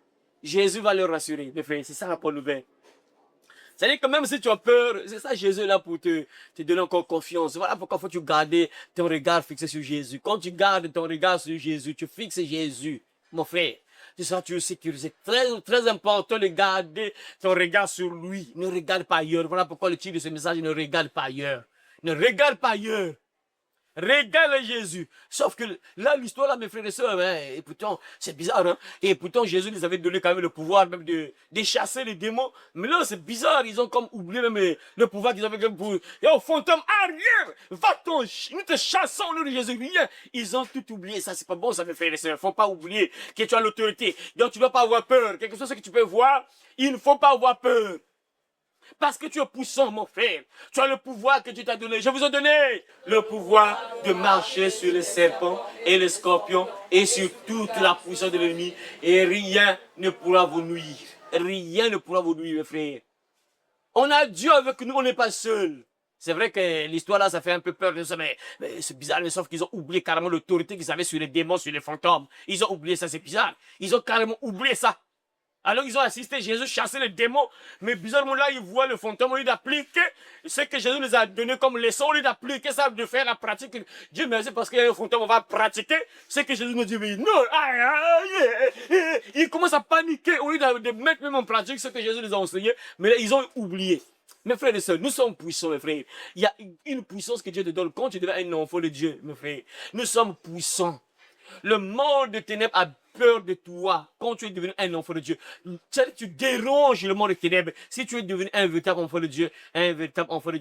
Jésus va leur rassurer, mes frères, c'est ça la bonne nouvelle. C'est-à-dire que même si tu as peur, c'est ça Jésus est là pour te donner encore confiance. Voilà pourquoi faut tu garder ton regard fixé sur Jésus. Quand tu gardes ton regard sur Jésus, tu fixes Jésus, mon frère. C'est ça, tu sais que c'est très, très important de garder ton regard sur lui. Ne regarde pas ailleurs. Voilà pourquoi le titre de ce message, ne regarde pas ailleurs. Ne regarde pas ailleurs. Regarde Jésus. Sauf que là, l'histoire, là, mes frères et sœurs, hein, et pourtant, c'est bizarre, hein. Et pourtant, Jésus les avait donné quand même le pouvoir même de chasser les démons. Mais là, c'est bizarre. Ils ont comme oublié même le pouvoir qu'ils avaient pour. Yo, fantôme, arrière! Va-t'en, nous te chassons au nom de Jésus. Rien. Ils ont tout oublié. Ça, c'est pas bon, ça, mes frères et sœurs. Faut pas oublier que tu as l'autorité. Donc, tu dois pas avoir peur. Quelque chose que tu peux voir, il ne faut pas avoir peur. Parce que tu es puissant, mon frère. Tu as le pouvoir que Dieu t'a donné. Je vous ai donné le pouvoir de marcher sur les serpents et les scorpions et sur toute la puissance de l'ennemi. Et rien ne pourra vous nuire. Rien ne pourra vous nuire, mes frères. On a Dieu avec nous, on n'est pas seul. C'est vrai que l'histoire là, ça fait un peu peur de ça, mais c'est bizarre, mais sauf qu'ils ont oublié carrément l'autorité qu'ils avaient sur les démons, sur les fantômes. Ils ont oublié ça, c'est bizarre. Ils ont carrément oublié ça. Alors ils ont assisté Jésus chasser les démons, mais bizarrement là, ils voient le fantôme, au lieu d'appliquer ce que Jésus les a donné comme leçon, au lieu d'appliquer ça, de faire la pratique. Dieu merci parce qu'il y a un fantôme, on va pratiquer ce que Jésus nous dit. Mais non, ils commencent à paniquer, au lieu de mettre même en pratique ce que Jésus les a enseigné, mais là, ils ont oublié. Mes frères et sœurs, nous sommes puissants, mes frères. Il y a une puissance que Dieu te donne quand tu deviens un enfant de Dieu, mes frères. Nous sommes puissants. Le monde de ténèbres a peur de toi quand tu es devenu un enfant de Dieu. Tu déranges le monde de ténèbres. Si tu es devenu un véritable enfant de Dieu,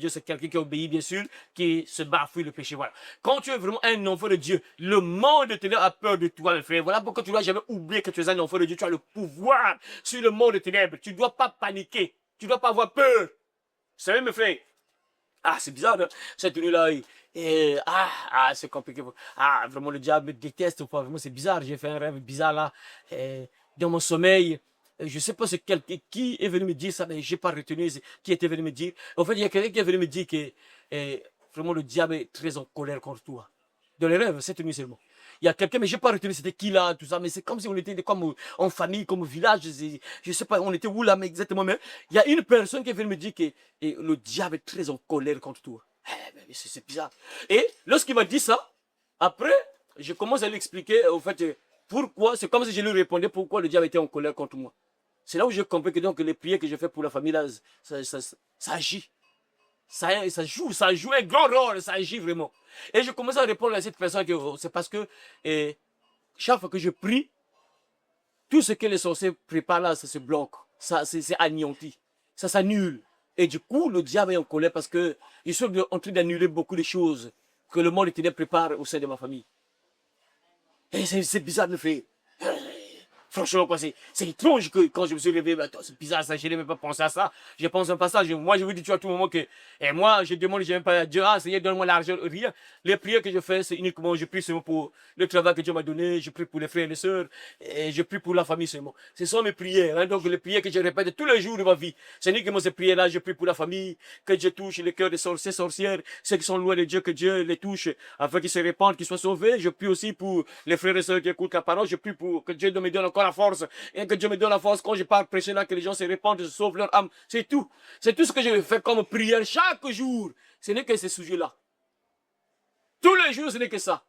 c'est quelqu'un qui obéit, bien sûr, qui se bafouille le péché. Voilà. Quand tu es vraiment un enfant de Dieu, le monde de ténèbres a peur de toi, mes frères. Voilà pourquoi tu ne dois jamais oublier que tu es un enfant de Dieu. Tu as le pouvoir sur le monde de ténèbres. Tu ne dois pas paniquer. Tu ne dois pas avoir peur. Vous savez, mes frères, c'est bizarre, hein? Cette nuit-là, c'est compliqué. Vraiment, le diable me déteste. Vraiment, c'est bizarre. J'ai fait un rêve bizarre là. Dans mon sommeil, je ne sais pas qui est venu me dire ça, mais je n'ai pas retenu qui était venu me dire. En fait, il y a quelqu'un qui est venu me dire que vraiment le diable est très en colère contre toi. Dans les rêves, cette nuit seulement. Il y a quelqu'un, mais je n'ai pas retenu c'était qui là, tout ça, mais c'est comme si on était comme en famille, comme au village, je ne sais pas, on était où là, mais exactement, mais il y a une personne qui est venue me dire que le diable est très en colère contre toi. C'est bizarre. Et lorsqu'il m'a dit ça, après, je commence à lui expliquer, au fait, pourquoi, c'est comme si je lui répondais pourquoi le diable était en colère contre moi. C'est là où j'ai compris que donc les prières que je fais pour la famille là, ça agit. Ça joue un grand rôle, ça agit vraiment. Et je commence à répondre à cette personne que c'est parce que chaque fois que je prie, tout ce que les sorciers préparent là, ça se bloque, c'est anéanti, ça s'annule. Et du coup, le diable est en colère parce que ils sont en train d'annuler beaucoup de choses que le monde ténèbres prépare au sein de ma famille. Et c'est bizarre de le faire. Franchement, quoi, c'est étrange que quand je me suis réveillé, c'est bizarre ça, je n'ai même pas pensé à ça. Je pense un passage, moi je vous dis à tout moment que, et moi je demande, je n'aime pas à Dieu, Seigneur, donne-moi l'argent, rien. Les prières que je fais, c'est uniquement, je prie seulement pour le travail que Dieu m'a donné, je prie pour les frères et les sœurs, et je prie pour la famille seulement. Ce sont mes prières, hein, donc les prières que je répète tous les jours de ma vie. C'est uniquement ces prières-là, je prie pour la famille, que Dieu touche les cœurs des sorciers, sorcières, ceux qui sont loin de Dieu, que Dieu les touche, afin qu'ils se répandent, qu'ils soient sauvés. Je prie aussi pour les frères et sœurs qui écoutent la parole, je prie pour que Dieu me donne encore la force, et que Dieu me donne la force quand je pars prêcher là, que les gens se répandent, se sauvent leur âme. C'est tout. C'est tout ce que je fais comme prière chaque jour. Ce n'est que ces sujets-là. Tous les jours, ce n'est que ça.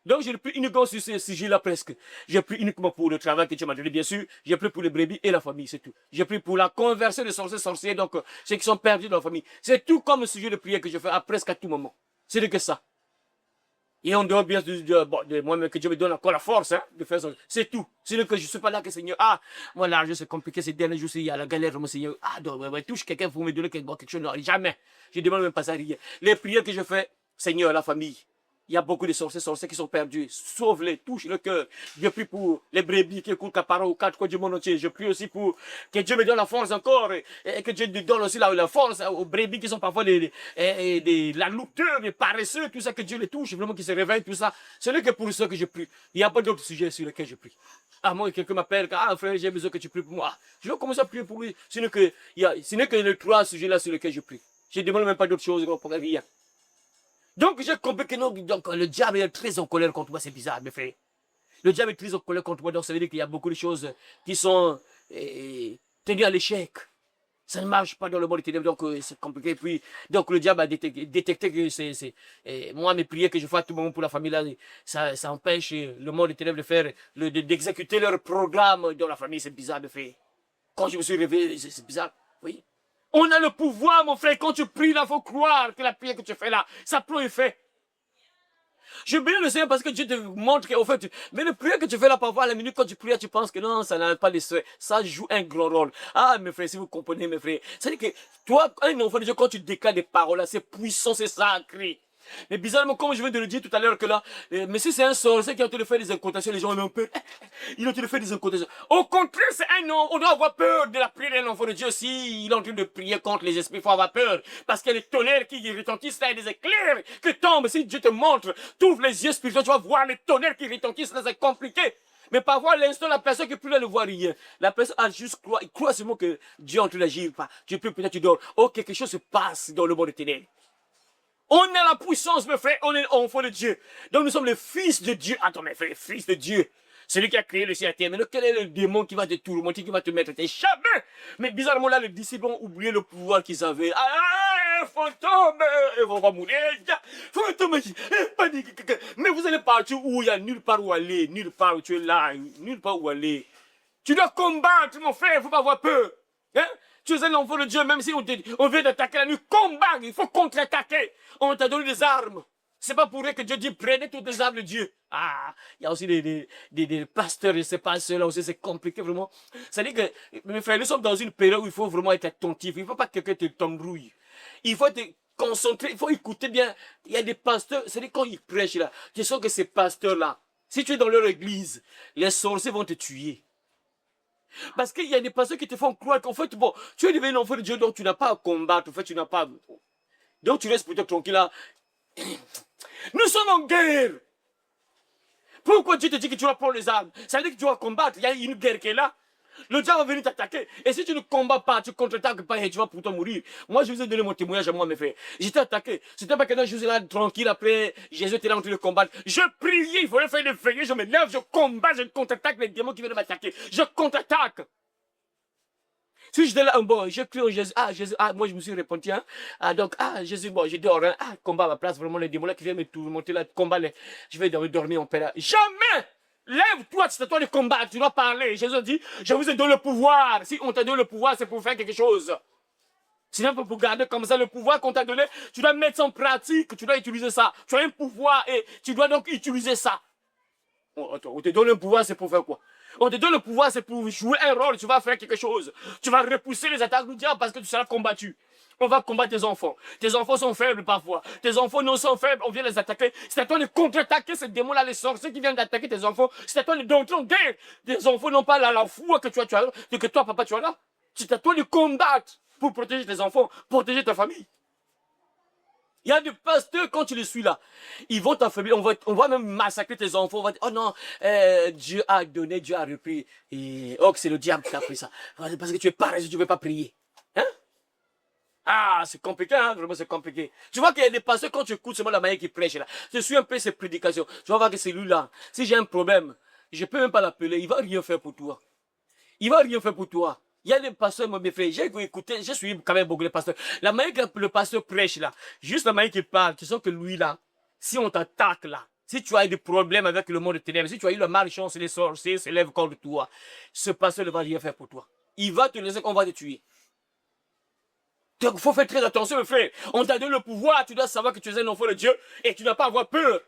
Donc, je prie uniquement sur ces sujets-là presque. Je prie uniquement pour le travail que Dieu m'a donné, bien sûr. Je prie pour les brebis et la famille, c'est tout. Je prie pour la conversion des sorciers, donc ceux qui sont perdus dans la famille. C'est tout comme sujet de prière que je fais presque à tout moment. Ce n'est que ça. Et on doit bien de moi-même que Dieu me donne encore la force hein, de faire ça. C'est tout. C'est que je ne suis pas là que Seigneur. Ah, moi l'argent c'est compliqué, ces derniers jours, il y a la galère, mon Seigneur. Ah, donc, touche quelqu'un pour me donner quelque chose. Non, jamais. Je ne demande même pas ça à rien. Les prières que je fais, Seigneur, la famille. Il y a beaucoup de sorciers qui sont perdus. Sauve-les, touche le cœur. Je prie pour les brebis qui écoutent Capara aux quatre coins du monde entier. Je prie aussi pour que Dieu me donne la force encore. Et que Dieu me donne aussi la force aux brebis qui sont parfois la louteur, les paresseux, tout ça, que Dieu les touche, vraiment qu'ils se réveillent, tout ça. Ce n'est que pour ça que je prie. Il n'y a pas d'autres sujets sur lesquels je prie. À moins que quelqu'un m'appelle, ah frère, j'ai besoin que tu pries pour moi. Je vais commencer à prier pour lui. Ce n'est que les trois sujets-là sur lesquels je prie. Je ne demande même pas d'autres choses, pour rien. Donc, j'ai compris que non, donc, le diable est très en colère contre moi, c'est bizarre, mes frères. Le diable est très en colère contre moi, donc ça veut dire qu'il y a beaucoup de choses qui sont tenues à l'échec. Ça ne marche pas dans le monde ténèbres, donc c'est compliqué. Puis, donc le diable a détecté que c'est moi, mes prières que je fais à tout moment pour la famille, là, ça empêche le monde des ténèbres de faire, d'exécuter leur programme dans la famille, c'est bizarre, mes frères. Quand je me suis réveillé, c'est bizarre, oui. On a le pouvoir, mon frère. Quand tu pries, là, il faut croire que la prière que tu fais là, ça prend effet. Je bénis le Seigneur parce que Dieu te montre qu'au fait, mais le prière que tu fais là, parfois, à la minute, quand tu pries, tu penses que non, ça n'a pas de souhait. Ça joue un grand rôle. Ah, mes frères, si vous comprenez, mes frères. C'est-à-dire que toi, un enfant de Dieu, quand tu déclares des paroles là, c'est puissant, c'est sacré. Mais bizarrement, comme je viens de le dire tout à l'heure, que là, mais si c'est un sorcier qui a en train de faire des incantations, les gens ont peur. Il est en train de faire des incantations. Au contraire, c'est un homme. On doit avoir peur de la prière d'un enfant de Dieu. Si il est en train de prier contre les esprits, il faut avoir peur. Parce qu'il y a des tonnerres qui retentissent là, et des éclairs qui tombent. Si Dieu te montre, t'ouvres les yeux spirituels, tu vas voir les tonnerres qui retentissent là, c'est compliqué. Mais parfois, à l'instant, la personne qui peut ne voit rien. La personne a juste il croit seulement que Dieu est en train d'agir. Tu peux peut-être tu dors. Oh, quelque chose se passe dans le monde des ténèbres. On a la puissance, mes frères, on est enfant de Dieu. Donc nous sommes les fils de Dieu. Attends, mes frères, fils de Dieu. Celui qui a créé le ciel et la terre. Mais quel est le démon qui va te tourmenter, qui va te mettre? Jamais. Mais bizarrement là, les disciples ont oublié le pouvoir qu'ils avaient. Ah, fantôme, on va mourir. Fantôme, panique. Mais vous allez partir où il n'y a nulle part où aller, nulle part où tu es là, nulle part où aller. Tu dois combattre, mon frère, il ne faut pas avoir peur. Hein? Tu es un enfant de Dieu, même si on vient d'attaquer la nuit, combat, il faut contre-attaquer. On t'a donné des armes. C'est pas pour rien que Dieu dit prenez toutes les armes de Dieu. Ah, il y a aussi des pasteurs et ces pasteurs là aussi, c'est compliqué vraiment. Ça dit que, mes frères, nous sommes dans une période où il faut vraiment être attentif. Il ne faut pas que quelqu'un t'embrouille. Il faut te concentrer, il faut écouter bien. Il y a des pasteurs, c'est-à-dire quand ils prêchent là, tu sens que ces pasteurs là, si tu es dans leur église, les sorciers vont te tuer. Parce qu'il y a des pasteurs qui te font croire qu'en fait, bon, tu es devenu un enfant de Dieu, donc tu n'as pas à combattre, en fait, tu n'as pas... Donc tu restes plutôt tranquille là. Nous sommes en guerre. Pourquoi Dieu te dit que tu vas prendre les armes? Ça veut dire que tu vas combattre, il y a une guerre qui est là. Le diable va venir t'attaquer. Et si tu ne combats pas, tu ne contre-attaques pas, et tu vas pourtant mourir. Moi, je vous ai donné mon témoignage à moi, mes frères. J'étais attaqué. C'était pas que je suis là tranquille après. Jésus était là en train de combattre. Je priais, il fallait faire des veillées. Je me lève, je combat, je contre-attaque les démons qui viennent m'attaquer. Je contre-attaque. Si j'étais là, bon, j'ai cru en Jésus. Ah, Jésus, ah, moi je me suis repenti. Hein. Ah, donc, ah, Jésus, bon, j'ai dors. Hein. Ah, combat à ma place, vraiment, les démons là qui viennent me tourmenter là, combat, je vais dormir en paix là. Jamais! Lève-toi, c'est à toi de combattre, tu dois parler. Jésus dit, je vous ai donné le pouvoir. Si on t'a donné le pouvoir, c'est pour faire quelque chose. Sinon, pour garder comme ça le pouvoir qu'on t'a donné, tu dois mettre ça en pratique, tu dois utiliser ça. Tu as un pouvoir et tu dois donc utiliser ça. Attends, on te donne un pouvoir, c'est pour faire quoi? On te donne le pouvoir, c'est pour jouer un rôle, tu vas faire quelque chose. Tu vas repousser les attaques du diable parce que tu seras combattu. On va combattre tes enfants. Tes enfants sont faibles parfois. Tes enfants non sont faibles, on vient les attaquer. C'est à toi de contre-attaquer ces démons-là, les sorciers qui viennent d'attaquer tes enfants. C'est à toi d'entrer en guerre. Tes enfants n'ont pas la foi que que toi, papa, tu as là. C'est à toi de combattre pour protéger tes enfants, protéger ta famille. Il y a des pasteurs, quand tu les suis là, ils vont t'affaiblir, on va même massacrer tes enfants, on va dire, oh non, Dieu a donné, Dieu a repris, et oh, c'est le diable qui a pris ça, parce que tu es paresseux, tu ne veux pas prier. Hein? Ah, c'est compliqué, hein, vraiment c'est compliqué. Tu vois qu'il y a des pasteurs, quand tu écoutes seulement la manière qu'ils prêchent là, je suis un peu ses prédications, tu vas voir que c'est lui là, si j'ai un problème, je ne peux même pas l'appeler, il ne va rien faire pour toi. Il ne va rien faire pour toi. Il y a des pasteurs, mes frères, j'ai écouté, j'ai suivi quand même beaucoup de pasteurs. La manière que le pasteur prêche là, juste la manière qu'il parle, tu sens que lui là, si on t'attaque là, si tu as eu des problèmes avec le monde de ténèbres, si tu as eu la malchance et les sorciers s'élèvent contre toi, ce pasteur ne va rien faire pour toi. Il va te laisser qu'on va te tuer. Donc il faut faire très attention, mes frères. On t'a donné le pouvoir, tu dois savoir que tu es un enfant de Dieu et tu n'as pas à avoir peur.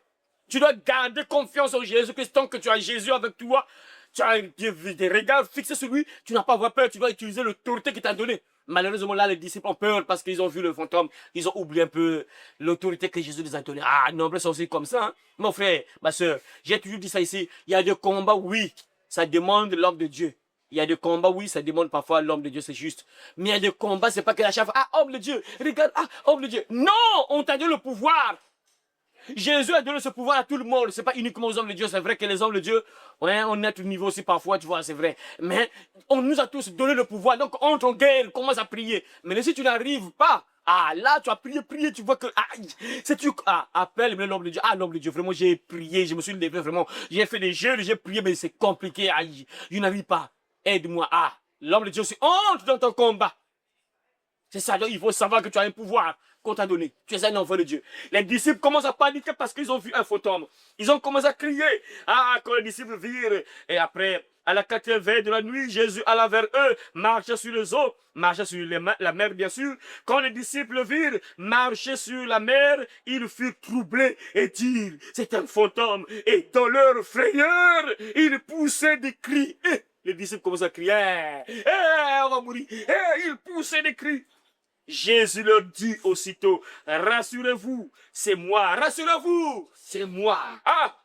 Tu dois garder confiance en Jésus-Christ. Tant que tu as Jésus avec toi, tu as des regards fixés sur lui, tu n'as pas à avoir peur, tu dois utiliser l'autorité qu'il t'a donnée. Malheureusement, là, les disciples ont peur parce qu'ils ont vu le fantôme. Ils ont oublié un peu l'autorité que Jésus les a donnée. Ah, nombreux sont aussi comme ça. Hein? Mon frère, ma soeur, j'ai toujours dit ça ici. Il y a des combats, oui, ça demande l'homme de Dieu. Il y a des combats, oui, ça demande parfois l'homme de Dieu, c'est juste. Mais il y a des combats, c'est pas que la chaque fois, ah, homme de Dieu, regarde, ah, homme de Dieu. Non, on t'a donné le pouvoir. Jésus a donné ce pouvoir à tout le monde. C'est pas uniquement aux hommes de Dieu. C'est vrai que les hommes de Dieu, ouais, on est à tout niveau aussi parfois, tu vois, c'est vrai. Mais on nous a tous donné le pouvoir. Donc, entre en guerre, commence à prier. Mais si tu n'arrives pas, ah, là, tu as prié, tu vois que, ah, si tu, ah, appelle l'homme de Dieu. Ah, l'homme de Dieu, vraiment, j'ai prié, je me suis levé, vraiment. J'ai fait des jeûnes, j'ai prié, mais c'est compliqué. Ah, je n'arrive pas. Aide-moi. Ah, l'homme de Dieu aussi entre dans ton combat. C'est ça, donc il faut savoir que tu as un pouvoir qu'on t'a donné. Tu es un enfant de Dieu. Les disciples commencent à paniquer parce qu'ils ont vu un fantôme. Ils ont commencé à crier. Ah, quand les disciples virent. Et après, à la 4e veille de la nuit, Jésus alla vers eux, marchait sur les eaux, marchait sur la mer, bien sûr. Quand les disciples virent marcher sur la mer, ils furent troublés et dirent, c'est un fantôme. Et dans leur frayeur, ils poussaient des cris. Et les disciples commencent à crier, on va mourir. Ils poussaient des cris. Jésus leur dit aussitôt, rassurez-vous, c'est moi. Rassurez-vous, c'est moi. Ah,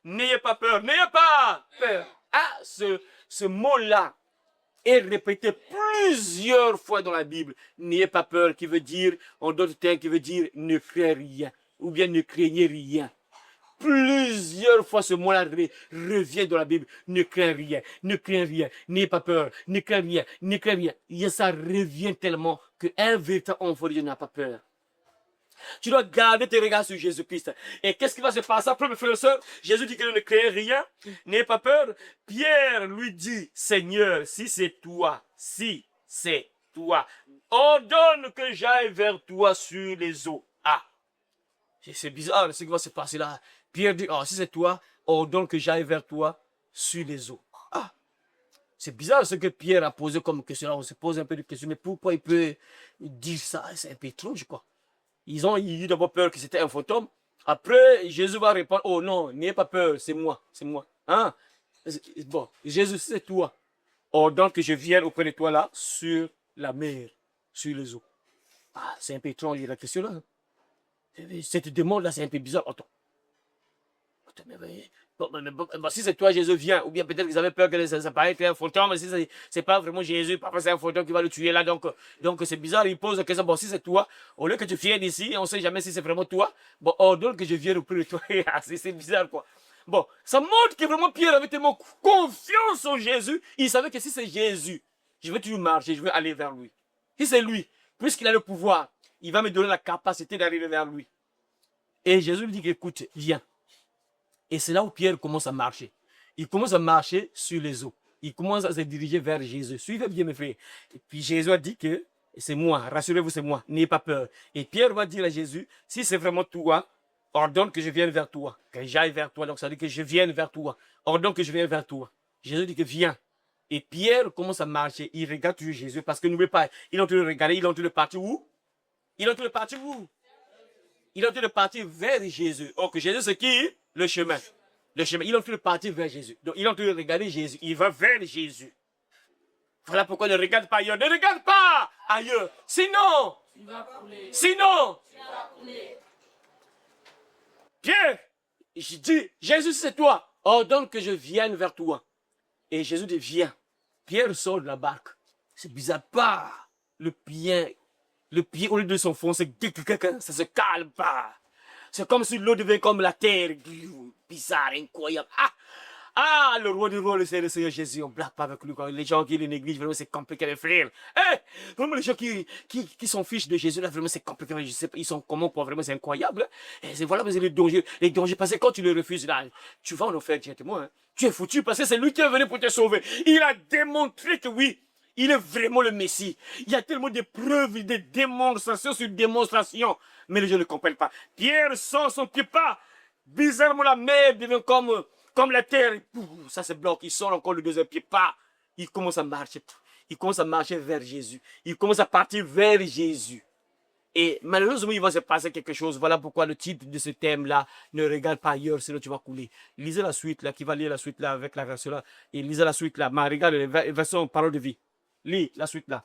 n'ayez pas peur, n'ayez pas peur. Ah, ce mot-là est répété plusieurs fois dans la Bible. N'ayez pas peur, qui veut dire, en d'autres termes, qui veut dire ne craignez rien, ou bien ne craignez rien. Plusieurs fois ce mot-là revient dans la Bible. Ne crains rien, ne crains rien, n'ayez pas peur, ne crains rien, ne crains rien. Et ça revient tellement qu'un véritable enfant de Dieu n'a pas peur. Tu dois garder tes regards sur Jésus-Christ. Et qu'est-ce qui va se passer après, mes frères et sœurs? Jésus dit que ne craignez rien, n'ayez pas peur. Pierre lui dit, Seigneur, si c'est toi, ordonne que j'aille vers toi sur les eaux. Ah, c'est bizarre ce qui va se passer là. Pierre dit, oh, si c'est toi, ordonne que j'aille vers toi sur les eaux. Ah, c'est bizarre ce que Pierre a posé comme question. Là, on se pose un peu de questions, mais pourquoi il peut dire ça? C'est un peu étrange, quoi. Ils ont eu d'abord peur que c'était un fantôme. Après, Jésus va répondre, oh non, n'ayez pas peur, c'est moi, c'est moi. Hein? Bon, Jésus, c'est toi. Ordonne que je vienne auprès de toi là, sur la mer, sur les eaux. Ah, c'est un peu étrange la question là. Cette demande-là, c'est un peu bizarre. Attends, si c'est toi, Jésus vient. Ou bien peut-être qu'ils avaient peur que ça paraît être un fantôme, mais si c'est pas vraiment Jésus, parfois c'est un fantôme qui va le tuer là. Donc c'est bizarre. Il pose la question, bon, si c'est toi, au lieu que tu viennes ici, on ne sait jamais si c'est vraiment toi, bon, ordonne que je vienne auprès de toi. C'est bizarre, quoi. Bon, ça montre que vraiment Pierre avait tellement confiance en Jésus. Il savait que si c'est Jésus, je vais toujours marcher, je vais aller vers lui. Si c'est lui, puisqu'il a le pouvoir, il va me donner la capacité d'arriver vers lui. Et Jésus lui dit, écoute, viens. Et c'est là où Pierre commence à marcher. Il commence à marcher sur les eaux. Il commence à se diriger vers Jésus. Suivez bien, mes frères. Et puis Jésus a dit que c'est moi. Rassurez-vous, c'est moi. N'ayez pas peur. Et Pierre va dire à Jésus, si c'est vraiment toi, ordonne que je vienne vers toi. Que j'aille vers toi. Donc ça veut dire que je vienne vers toi. Ordonne que je vienne vers toi. Jésus dit que viens. Et Pierre commence à marcher. Il regarde toujours Jésus parce que n'oubliez pas, il est en train de regarder, il est en train de partir où? Il est en train de partir où? Il est en train de partir vers Jésus. Or que Jésus, c'est qui? Le chemin. Le chemin. Il est en train de partir vers Jésus. Donc, il est en train de regarder Jésus. Il va vers Jésus. Voilà pourquoi ne regarde pas ailleurs. Ne regarde pas ailleurs. Sinon, Pierre, je dis, Jésus, c'est toi. Ordonne que je vienne vers toi. Et Jésus dit, viens. Pierre sort de la barque. C'est bizarre. Pas le pied, au lieu de s'enfoncer, ça se calme pas. C'est comme si l'eau devait comme la terre. Bizarre, incroyable. Ah, le roi du roi, le Seigneur Jésus, on ne blague pas avec lui. Les gens qui le négligent, vraiment, c'est compliqué, les frères. Vraiment, les gens qui s'en fichent de Jésus, là, vraiment, c'est compliqué. Je sais pas, ils sont comment pour vraiment, c'est incroyable. Et c'est voilà, les dangers, parce que quand tu le refuses, là, tu vas en enfer directement. Hein. Tu es foutu parce que c'est lui qui est venu pour te sauver. Il a démontré que oui, il est vraiment le Messie. Il y a tellement de preuves, de démonstrations sur démonstrations. Mais les gens ne comprennent pas. Pierre sent son pied pas. Bizarrement, la mer devient comme la terre. Ça se bloque. Il sort encore le deuxième pied pas. Il commence à marcher. Il commence à marcher vers Jésus. Il commence à partir vers Jésus. Et malheureusement, il va se passer quelque chose. Voilà pourquoi le titre de ce thème-là, ne regarde pas ailleurs, sinon tu vas couler. Lisez la suite, là, qui va lire la suite, là, avec la version là. Et lisez la suite, là. Mais regarde la version parole de vie. Lis la suite, là.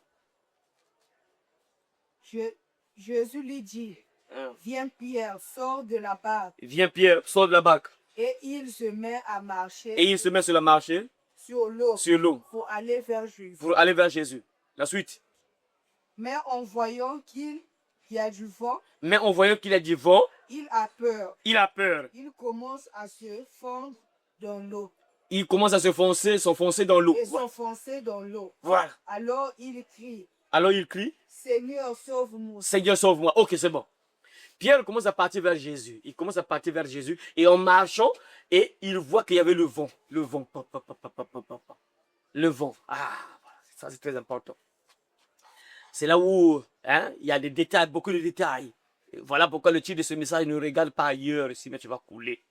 Jésus lui dit, viens Pierre, sors de la barque. Viens Pierre, sors de la barque. Et il se met à marcher Et il se met sur la marche, sur l'eau sur l'eau, pour aller vers Jésus. pour aller vers Jésus. La suite. Mais en voyant qu'il y a du vent, Mais en voyant qu'il a du vent, il a peur. il a peur. Il commence à se fondre dans l'eau Il commence à s'enfoncer dans l'eau. et s'enfoncer dans l'eau. Voilà. Alors il crie, Alors il crie, Seigneur, sauve-moi. Seigneur, sauve-moi. Ok, c'est bon. Pierre commence à partir vers Jésus. Il commence à partir vers Jésus. Et en marchant, et il voit qu'il y avait le vent. Le vent. Le vent. Ah, ça c'est très important. C'est là où il y a des détails, beaucoup de détails. Et voilà pourquoi le titre de ce message, ne regarde pas ailleurs, sinon tu vas couler.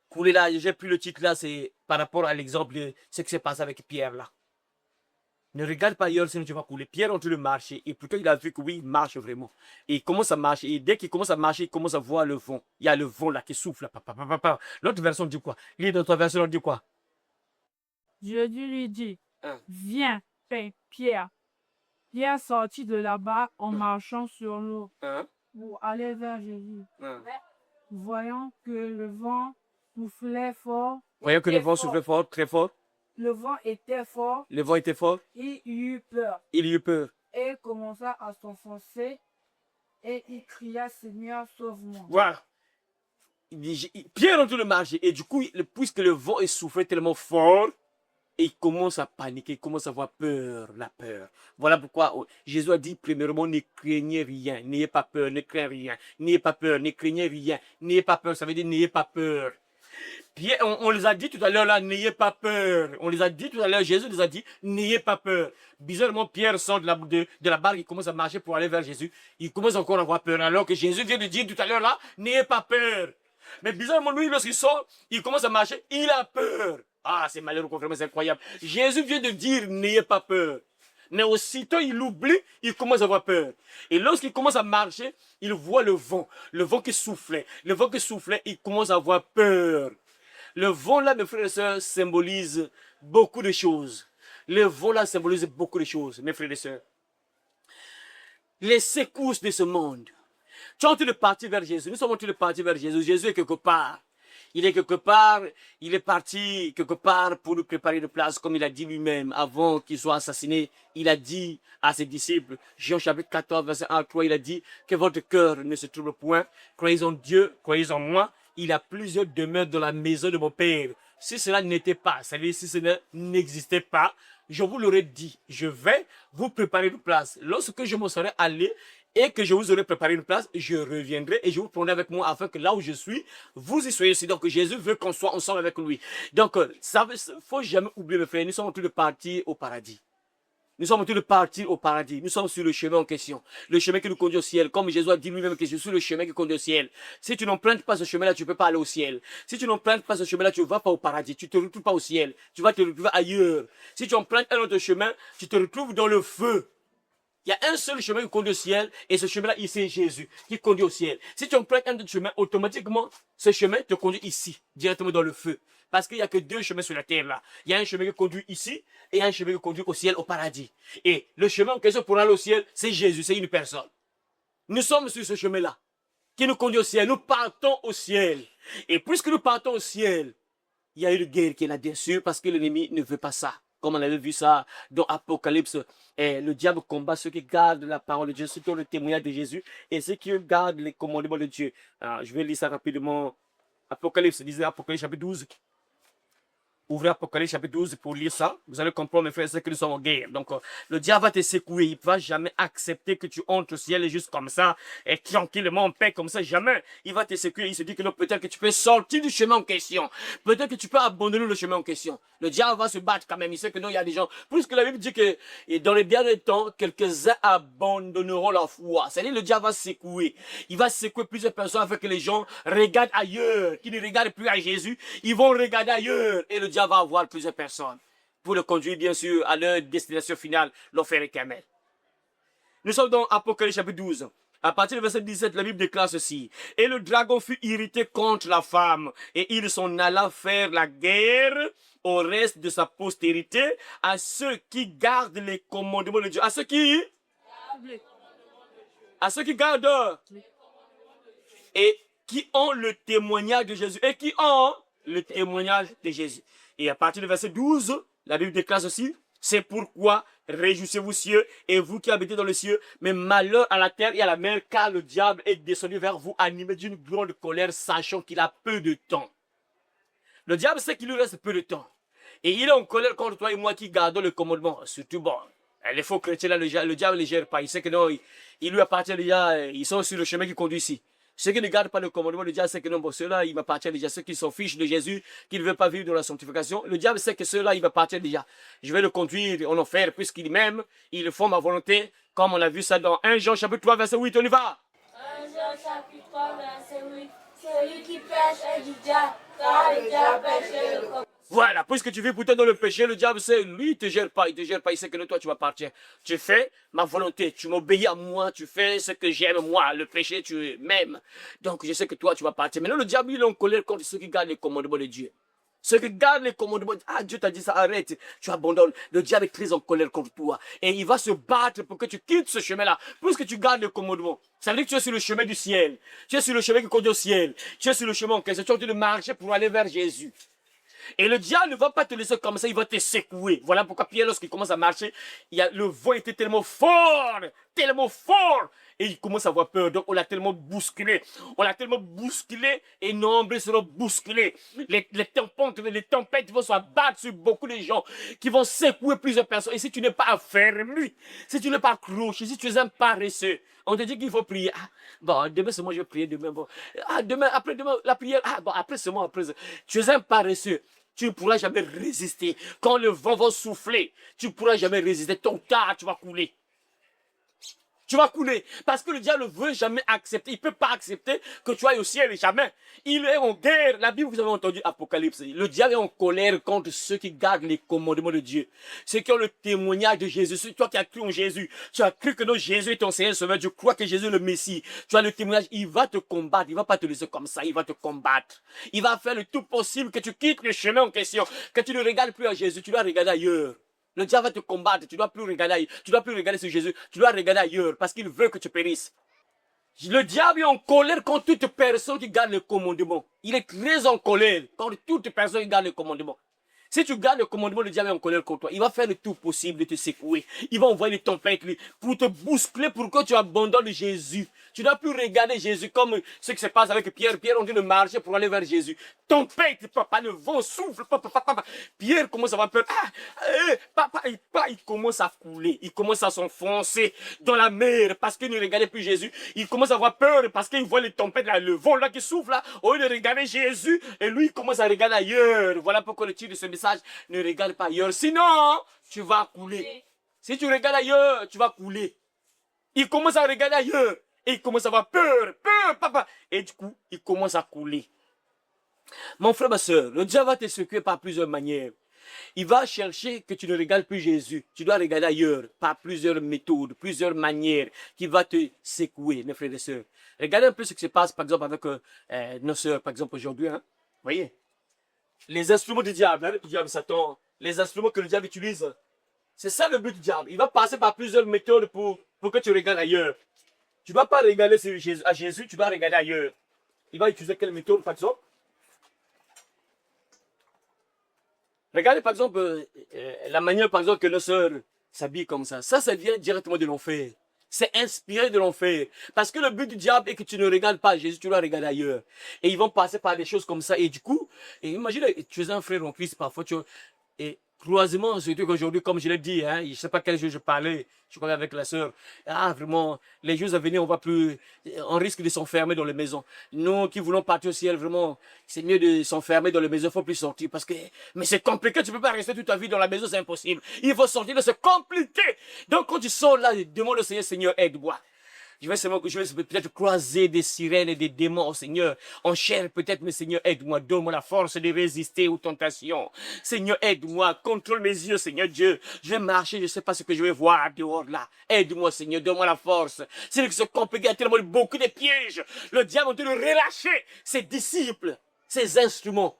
Couler là, j'ai pris le titre là, c'est par rapport à l'exemple de ce qui s'est passé avec Pierre là. Ne regarde pas ailleurs, sinon tu vas couler. Pierre est en train de marcher. Et pourtant, il a vu que oui, il marche vraiment. Et il commence à marcher. Et dès qu'il commence à marcher, il commence à voir le vent. Il y a le vent là qui souffle. L'autre version dit quoi? L'autre version dit quoi? Jésus lui dit, Hein. viens, Pierre. Pierre sortit de là-bas en marchant sur l'eau Hein? pour aller vers Jésus. Hein? Voyant que le vent soufflait fort, Voyant que le vent soufflait fort, très fort. le vent était fort, Le vent était fort. il eut peur Il eut peur. et commença à s'enfoncer et il cria, Seigneur, sauve-moi. Voilà. Pierre est en train de marcher. Et du coup, puisque le vent est soufflé tellement fort, il commence à paniquer, il commence à avoir peur, la peur. Voilà pourquoi Jésus a dit premièrement, ne craignez rien, n'ayez pas peur, ne craignez rien, n'ayez pas peur, ne craignez rien, n'ayez pas peur, ça veut dire n'ayez pas peur. Pierre, on les a dit tout à l'heure là, n'ayez pas peur. On les a dit tout à l'heure, Jésus les a dit, n'ayez pas peur. Bizarrement, Pierre sort de la barque, il commence à marcher pour aller vers Jésus. Il commence encore à avoir peur, alors que Jésus vient de dire tout à l'heure là, n'ayez pas peur. Mais bizarrement, lui, lorsqu'il sort, il commence à marcher, il a peur. Ah, c'est malheureux, confirmé, c'est incroyable. Jésus vient de dire, n'ayez pas peur. Mais aussitôt il oublie, il commence à avoir peur. Et lorsqu'il commence à marcher, il voit le vent qui soufflait. Le vent qui soufflait, il commence à avoir peur. Le vent là, mes frères et sœurs, symbolise beaucoup de choses. Le vent là symbolise beaucoup de choses, mes frères et sœurs. Les secousses de ce monde. Tu es en train de partir vers Jésus. Nous sommes en train de partir vers Jésus. Jésus est quelque part. Il est quelque part, il est parti quelque part pour nous préparer de place, comme il a dit lui-même, avant qu'il soit assassiné. Il a dit à ses disciples, Jean chapitre 14, verset 1 à 3, il a dit que votre cœur ne se trouble point. Croyez en Dieu, croyez en moi. Il y a plusieurs demeures dans la maison de mon Père. Si cela n'était pas, c'est-à-dire si cela n'existait pas, je vous l'aurais dit, je vais vous préparer une place. Lorsque je m'en serai allé, et que je vous aurai préparé une place, je reviendrai et je vous prendrai avec moi afin que là où je suis, vous y soyez aussi. Donc Jésus veut qu'on soit ensemble avec lui. Donc, ça faut jamais oublier, mes frères, nous sommes en train de partir au paradis. Nous sommes en train de partir au paradis. Nous sommes sur le chemin en question. Le chemin qui nous conduit au ciel. Comme Jésus a dit lui-même que je suis le chemin qui conduit au ciel. Si tu n'empruntes pas ce chemin-là, tu ne peux pas aller au ciel. Si tu n'empruntes pas ce chemin-là, tu ne vas pas au paradis. Tu ne te retrouves pas au ciel. Tu vas te retrouver ailleurs. Si tu empruntes un autre chemin, tu te retrouves dans le feu. Il y a un seul chemin qui conduit au ciel, et ce chemin-là, c'est Jésus, qui conduit au ciel. Si tu empruntes un autre chemin, automatiquement, ce chemin te conduit ici, directement dans le feu. Parce qu'il n'y a que deux chemins sur la terre, là. Il y a un chemin qui conduit ici, et un chemin qui conduit au ciel, au paradis. Et le chemin en question pour aller au ciel, c'est Jésus, c'est une personne. Nous sommes sur ce chemin-là, qui nous conduit au ciel. Nous partons au ciel. Et puisque nous partons au ciel, il y a une guerre qui est là, bien sûr, parce que l'ennemi ne veut pas ça. Comme on avait vu ça dans Apocalypse, le diable combat ceux qui gardent la parole de Dieu, ceux qui ont le témoignage de Jésus, et ceux qui gardent les commandements de Dieu. Je vais lire ça rapidement. Apocalypse, lisez Apocalypse chapitre 12. Ouvrez Apocalypse chapitre 12 pour lire ça. Vous allez comprendre, mes frères, c'est que nous sommes en guerre. Donc, le diable va te secouer. Il ne va jamais accepter que tu entres au ciel juste comme ça, et tranquillement en paix comme ça. Jamais. Il va te secouer. Il se dit que peut-être que tu peux sortir du chemin en question. Peut-être que tu peux abandonner le chemin en question. Le diable va se battre quand même. Il sait que non, il y a des gens. Puisque la Bible dit que dans les derniers temps, quelques-uns abandonneront leur foi. C'est-à-dire le diable va secouer. Il va secouer plusieurs personnes afin que les gens regardent ailleurs, qui ne regardent plus à Jésus. Ils vont regarder ailleurs. Et le diable va avoir plusieurs personnes pour le conduire, bien sûr, à leur destination finale, l'enfer éternel. Nous sommes dans Apocalypse chapitre 12. À partir du verset 17, la Bible déclare ceci. Et le dragon fut irrité contre la femme, et il s'en alla faire la guerre au reste de sa postérité, à ceux qui gardent les commandements de Dieu. À ceux qui gardent et qui ont le témoignage de Jésus. Et qui ont le témoignage de Jésus. Et à partir du verset 12, la Bible déclare ceci. C'est pourquoi réjouissez-vous cieux et vous qui habitez dans le cieux, mais malheur à la terre et à la mer, car le diable est descendu vers vous animé d'une grande colère, sachant qu'il a peu de temps. Le diable sait qu'il lui reste peu de temps. Et il est en colère contre toi et moi qui gardons le commandement. Surtout, bon, les faux chrétiens, là, le diable ne les gère pas. Il sait que non, il lui appartient déjà, ils sont sur le chemin qui conduit ici. Ceux qui ne gardent pas le commandement, le diable sait que non, bon, ceux-là, ils m'appartiennent déjà. Ceux qui s'en fichent de Jésus, qui ne veulent pas vivre dans la sanctification, le diable sait que ceux-là, ils m'appartiennent déjà. Je vais le conduire en enfer, puisqu'ils m'aiment, ils font ma volonté, comme on a vu ça dans 1 Jean chapitre 3, verset 8, on y va. 1 Jean chapitre 3, verset 8. Celui qui pêche est du diable, car le diable pêche le commandement. Voilà, puisque tu vis pourtant dans le péché, le diable sait, lui, il ne te gère pas, il sait que toi, tu m'appartiens. Tu fais ma volonté, tu m'obéis à moi, tu fais ce que j'aime, moi, le péché, tu m'aimes. Donc, je sais que toi, tu m'appartiens. Maintenant, le diable, il est en colère contre ceux qui gardent les commandements de Dieu. Ceux qui gardent les commandements, ah, Dieu t'a dit ça, arrête, tu abandonnes. Le diable est très en colère contre toi. Et il va se battre pour que tu quittes ce chemin-là, puisque tu gardes les commandements. Ça veut dire que tu es sur le chemin du ciel. Tu es sur le chemin qui conduit au ciel. Tu es sur le chemin en question. Tu es en train de marcher pour aller vers Jésus. Et le diable ne va pas te laisser comme ça, il va te secouer. Voilà pourquoi Pierre, lorsqu'il commence à marcher, le vent était tellement fort, et il commence à avoir peur. Donc on l'a tellement bousculé. Et nombreux seront bousculés. Les tempêtes vont s'abattre sur beaucoup de gens qui vont secouer plusieurs personnes. Et si tu n'es pas affermi, si tu n'es pas accroché, si tu es un paresseux, on te dit qu'il faut prier. Ah, bon, demain c'est moi, je vais prier demain. Bon. Ah, demain, après-demain, la prière. Ah, bon, après c'est moi, après. Tu es un paresseux. Tu ne pourras jamais résister. Quand le vent va souffler, tu ne pourras jamais résister. Tôt ou tard, tu vas couler. Tu vas couler. Parce que le diable ne veut jamais accepter. Il ne peut pas accepter que tu ailles au ciel. Jamais. Il est en guerre. La Bible, vous avez entendu Apocalypse. Le diable est en colère contre ceux qui gardent les commandements de Dieu. Ceux qui ont le témoignage de Jésus. C'est toi qui as cru en Jésus. Tu as cru que non, Jésus est ton Seigneur Sauveur. Tu crois que Jésus est le Messie. Tu as le témoignage. Il va te combattre. Il ne va pas te laisser comme ça. Il va te combattre. Il va faire le tout possible que tu quittes le chemin en question. Que tu ne regardes plus à Jésus. Tu dois regarder ailleurs. Le diable va te combattre, tu dois plus regarder sur Jésus, tu dois regarder ailleurs parce qu'il veut que tu périsses. Le diable est en colère contre toute personne qui garde le commandement. Il est très en colère contre toute personne qui garde le commandement. Si tu gardes le commandement, le diable est en colère contre toi. Il va faire le tout possible de te secouer. Il va envoyer les tempêtes pour te bousculer pour que tu abandonnes Jésus. Tu ne dois plus regarder Jésus comme ce qui se passe avec Pierre. Pierre, on dit de marcher pour aller vers Jésus. Tempête, papa, le vent souffle, papa. Pierre commence à avoir peur. Il commence à couler. Il commence à s'enfoncer dans la mer parce qu'il ne regardait plus Jésus. Il commence à avoir peur parce qu'il voit les tempêtes, là, le vent là qui souffle là. Au lieu de regarder Jésus, et lui, il commence à regarder ailleurs. Voilà pourquoi le titre de ce message, ne regarde pas ailleurs. Sinon, tu vas couler. Si tu regardes ailleurs, tu vas couler. Il commence à regarder ailleurs. Et il commence à avoir peur, papa. Et du coup, il commence à couler. Mon frère, ma soeur, le diable va te secouer par plusieurs manières. Il va chercher que tu ne regardes plus Jésus. Tu dois regarder ailleurs, par plusieurs méthodes, plusieurs manières, qui va te secouer, mes frères et sœurs. Regardez un peu ce qui se passe, par exemple, avec nos sœurs, par exemple, aujourd'hui. Hein. Voyez, les instruments du diable, Satan, les instruments que le diable utilise, c'est ça le but du diable. Il va passer par plusieurs méthodes pour que tu regardes ailleurs. Tu ne vas pas regarder à Jésus, tu dois regarder ailleurs. Il va utiliser quelle méthode, par exemple? Regardez, par exemple, la manière, par exemple, que nos sœurs s'habillent comme ça. Ça vient directement de l'enfer. C'est inspiré de l'enfer. Parce que le but du diable est que tu ne regardes pas Jésus, tu dois regarder ailleurs. Et ils vont passer par des choses comme ça. Et du coup, imagine, tu es un frère en Christ, parfois, et croisement, surtout qu'aujourd'hui, comme je l'ai dit, hein, je ne sais pas quel jour je parlais, je crois avec la sœur, vraiment, les jours à venir, on risque de s'enfermer dans les maisons. Nous qui voulons partir au ciel, vraiment, c'est mieux de s'enfermer dans les maisons, il ne faut plus sortir, mais c'est compliqué, tu ne peux pas rester toute ta vie dans la maison, c'est impossible. Il faut sortir, c'est compliqué. Donc quand tu sors là, demande au Seigneur, Seigneur, aide-moi. Je vais peut-être croiser des sirènes et des démons, oh Seigneur. En chair, peut-être, mais Seigneur, aide-moi. Donne-moi la force de résister aux tentations. Seigneur, aide-moi. Contrôle mes yeux, Seigneur Dieu. Je vais marcher, je ne sais pas ce que je vais voir dehors là. Aide-moi, Seigneur. Donne-moi la force. C'est que ce compliqué, il y a tellement beaucoup de pièges. Le diable doit relâcher ses disciples, ses instruments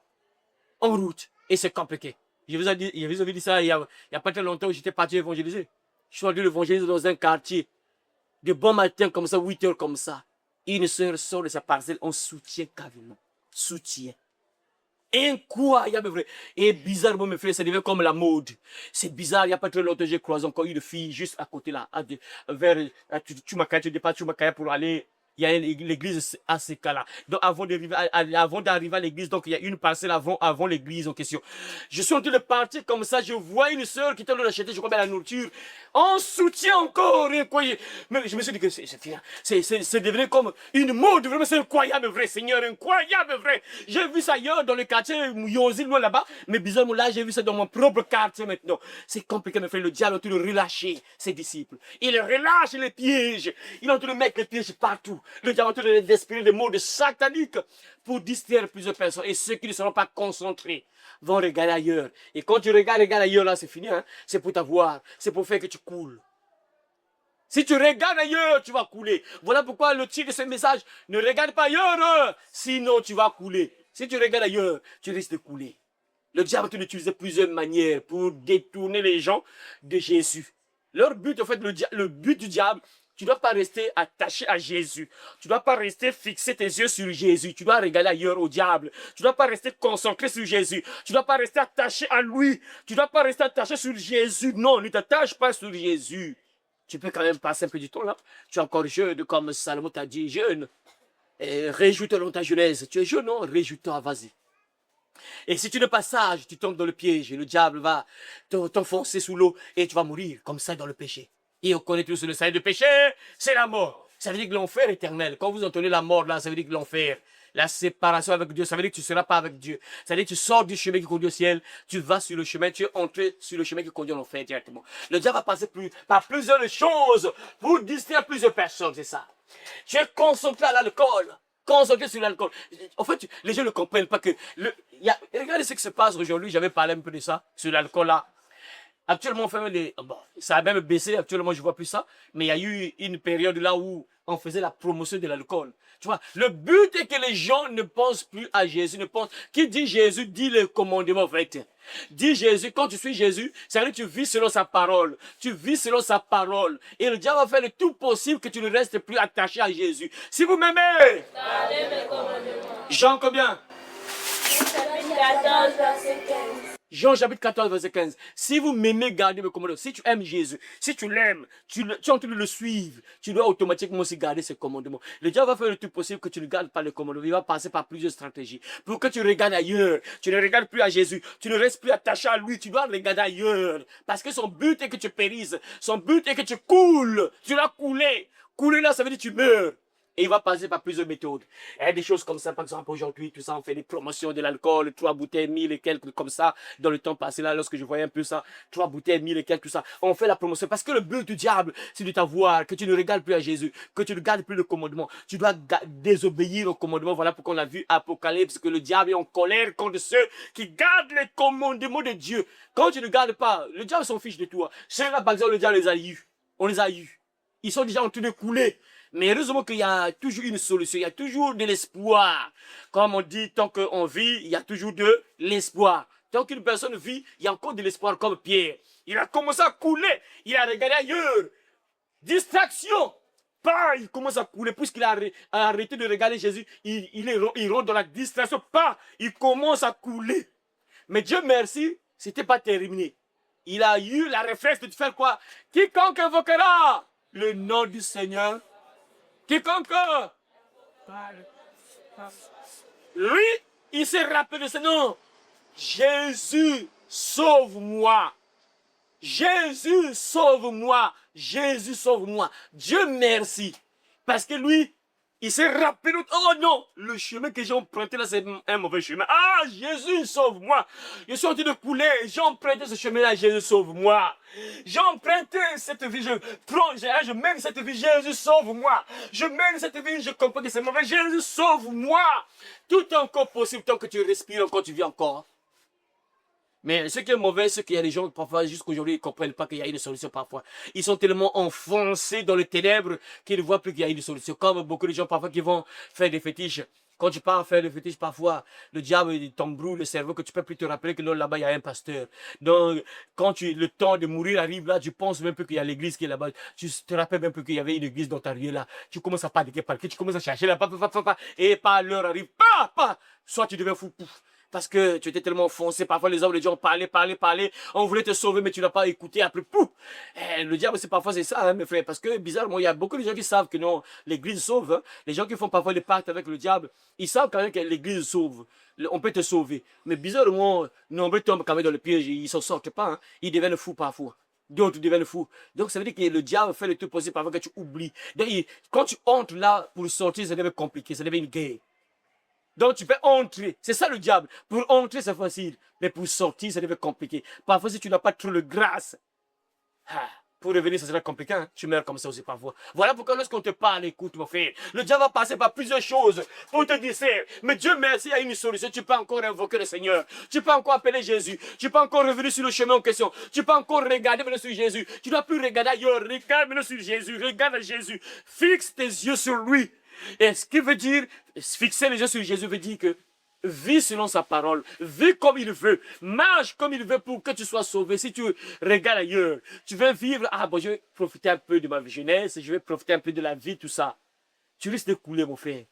en route. Et c'est compliqué. Je vous avais dit ça il y a pas très longtemps où j'étais parti évangéliser. Je suis allé évangéliser dans un quartier. De bon matin comme ça, 8 heures comme ça. Une sœur sort de sa parcelle, on soutient carrément. Soutien. Incroyable, vrai. Et bizarrement, mes frères, ça devient comme la mode. C'est bizarre, il n'y a pas très longtemps, j'ai croisé encore une fille juste à côté là, vers Chumakaya, tu dépasses Chumakaya pour aller. Il y a l'église à ce cas-là. Donc, avant d'arriver à l'église, donc, il y a une parcelle avant l'église en question. Je suis en train de partir comme ça, je vois une sœur qui est en train d'acheter, je crois, la nourriture. On soutient encore, mais je me suis dit que c'est devenu comme une mode, vraiment, c'est incroyable, vrai, Seigneur, incroyable, vrai. J'ai vu ça ailleurs dans le quartier, Yozi, loin là-bas, mais bizarrement, là, j'ai vu ça dans mon propre quartier maintenant. C'est compliqué, mes frères, le diable est en train de relâcher ses disciples. Il relâche les pièges, il est en train de mettre les pièges partout. Le diable est en train d'inspirer des mots de sataniques pour distraire plusieurs personnes. Et ceux qui ne seront pas concentrés vont regarder ailleurs. Et quand tu regardes ailleurs, là, c'est fini. Hein? C'est pour t'avoir. C'est pour faire que tu coules. Si tu regardes ailleurs, tu vas couler. Voilà pourquoi le titre de ce message, ne regarde pas ailleurs, sinon tu vas couler. Si tu regardes ailleurs, tu risques de couler. Le diable a utilisé plusieurs manières pour détourner les gens de Jésus. Leur but, en fait, le but du diable, tu ne dois pas rester attaché à Jésus. Tu ne dois pas rester fixer tes yeux sur Jésus. Tu dois regarder ailleurs au diable. Tu ne dois pas rester concentré sur Jésus. Tu ne dois pas rester attaché à lui. Tu ne dois pas rester attaché sur Jésus. Non, ne t'attache pas sur Jésus. Tu peux quand même passer un peu du temps là. Tu es encore jeune, comme Salomon t'a dit, jeune. Réjouis-toi dans ta jeunesse. Tu es jeune, non? Réjouis-toi, vas-y. Et si tu n'es pas sage, tu tombes dans le piège. Et le diable va t'enfoncer sous l'eau et tu vas mourir comme ça dans le péché. Et on connaît tous le salaire du péché, c'est la mort. Ça veut dire que l'enfer éternel. Quand vous entendez la mort là, ça veut dire que l'enfer, la séparation avec Dieu, ça veut dire que tu ne seras pas avec Dieu. Ça veut dire que tu sors du chemin qui conduit au ciel, tu vas sur le chemin, tu es entré sur le chemin qui conduit à l'enfer directement. Le diable va passer par plusieurs choses pour distraire plusieurs personnes, c'est ça. Tu es concentré à l'alcool. Concentré sur l'alcool. En fait, les gens ne comprennent pas que... regardez ce qui se passe aujourd'hui, j'avais parlé un peu de ça, sur l'alcool là. Actuellement, ça a même baissé, actuellement je ne vois plus ça, mais il y a eu une période là où on faisait la promotion de l'alcool. Tu vois, le but est que les gens ne pensent plus à Jésus, Qui dit Jésus, dit le commandement, en fait. Dis Jésus, quand tu suis Jésus, ça veut dire que tu vis selon sa parole. Tu vis selon sa parole. Et le diable va faire le tout possible que tu ne restes plus attaché à Jésus. Si vous m'aimez, Gardez mes commandements. Jean combien? Chapitre 14, verset 15. Jean chapitre 14, verset 15. Si vous m'aimez, gardez mes commandements. Si tu aimes Jésus, si tu l'aimes, tu es en train de le suivre, tu dois automatiquement aussi garder ses commandements. Le diable va faire le tout possible que tu ne gardes pas les commandements. Il va passer par plusieurs stratégies. Pour que tu regardes ailleurs, tu ne regardes plus à Jésus, tu ne restes plus attaché à lui, tu dois regarder ailleurs. Parce que son but est que tu périsses. Son but est que tu coules. Tu dois couler. Couler là, ça veut dire que tu meurs. Et il va passer par plusieurs méthodes. Il y a des choses comme ça, par exemple, aujourd'hui, tout ça, on fait des promotions de l'alcool, 3 bouteilles, 1000 et quelques, comme ça, dans le temps passé, là, lorsque je voyais un peu ça, 3 bouteilles, 1000 et quelques, tout ça. On fait la promotion parce que le but du diable, c'est de t'avoir, que tu ne regardes plus à Jésus, que tu ne gardes plus le commandement. Tu dois désobéir au commandement. Voilà pourquoi on a vu Apocalypse, que le diable est en colère contre ceux qui gardent les commandements de Dieu. Quand tu ne gardes pas, le diable s'en fiche de toi. Ceux-là, par exemple, le diable les a eus. On les a eus. Ils sont déjà en train de couler. Mais heureusement qu'il y a toujours une solution, il y a toujours de l'espoir. Comme on dit, tant qu'on vit, il y a toujours de l'espoir. Tant qu'une personne vit, il y a encore de l'espoir comme Pierre. Il a commencé à couler, il a regardé ailleurs. Distraction. Pas, il commence à couler, puisqu'il a arrêté de regarder Jésus, il rentre dans la distraction. Pas, il commence à couler. Mais Dieu merci, c'était pas terminé. Il a eu la réflexe de faire quoi? Quiconque invoquera le nom du Seigneur. Quiconque, lui, il s'est rappelé de ce nom. Jésus, sauve-moi. Jésus, sauve-moi. Jésus, sauve-moi. Dieu merci. Parce que lui, Il s'est rappelé, oh non, le chemin que j'ai emprunté là, c'est un mauvais chemin. Ah, Jésus, sauve-moi. Je suis en train de couler, j'ai emprunté ce chemin-là, Jésus, sauve-moi. J'ai emprunté cette vie, je mène cette vie, Jésus, sauve-moi. Je mène cette vie, je comprends que c'est mauvais, Jésus, sauve-moi. Tout est encore possible tant que tu respires encore, tu vis encore. Mais ce qui est mauvais, c'est qu'il y a des gens, parfois, jusqu'aujourd'hui, ils ne comprennent pas qu'il y a une solution parfois. Ils sont tellement enfoncés dans les ténèbres qu'ils ne voient plus qu'il y a une solution. Comme beaucoup de gens, parfois, qui vont faire des fétiches. Quand tu pars faire des fétiches, parfois, le diable t'embrouille le cerveau, que tu ne peux plus te rappeler que là-bas, il y a un pasteur. Donc, quand le temps de mourir arrive là, tu penses même plus qu'il y a l'église qui est là-bas. Tu te rappelles même plus qu'il y avait une église dans ta rue là. Tu commences à paniquer, tu commences à chercher là, et pas l'heure arrive, soit tu deviens fou, pouf. Parce que tu étais tellement foncé, parfois les hommes, les gens parlaient, on voulait te sauver, mais tu n'as pas écouté, après, pouf. Le diable, parfois c'est ça, hein, mes frères, parce que bizarrement, il y a beaucoup de gens qui savent que non, l'église sauve, hein. Les gens qui font parfois des pactes avec le diable, ils savent quand même que l'église sauve, on peut te sauver. Mais bizarrement, nombreux tombent quand même dans le piège, ils ne s'en sortent pas, hein. Ils deviennent fous parfois. D'autres deviennent fous. Donc ça veut dire que le diable fait le tout possible parfois que tu oublies. Donc, quand tu entres là, pour sortir, ça devient compliqué, ça devient une guerre. Donc tu peux entrer, c'est ça le diable. Pour entrer c'est facile, mais pour sortir ça devient compliqué. Parfois si tu n'as pas trop de grâce, pour revenir ça sera compliqué, hein? Tu meurs comme ça aussi parfois. Voilà pourquoi lorsqu'on te parle, écoute mon frère, le diable va passer par plusieurs choses pour te dire, mais Dieu merci, il y a une solution, tu peux encore invoquer le Seigneur, tu peux encore appeler Jésus, tu peux encore revenir sur le chemin en question, tu peux encore regarder maintenant sur Jésus, tu ne dois plus regarder ailleurs, regarde maintenant sur Jésus, regarde Jésus, fixe tes yeux sur lui. Et ce qui veut dire, fixer les yeux sur Jésus veut dire que vis selon sa parole, vis comme il veut, marche comme il veut pour que tu sois sauvé. Si tu regardes ailleurs, tu veux vivre, je vais profiter un peu de ma jeunesse, je vais profiter un peu de la vie, tout ça. Tu risques de couler, mon frère.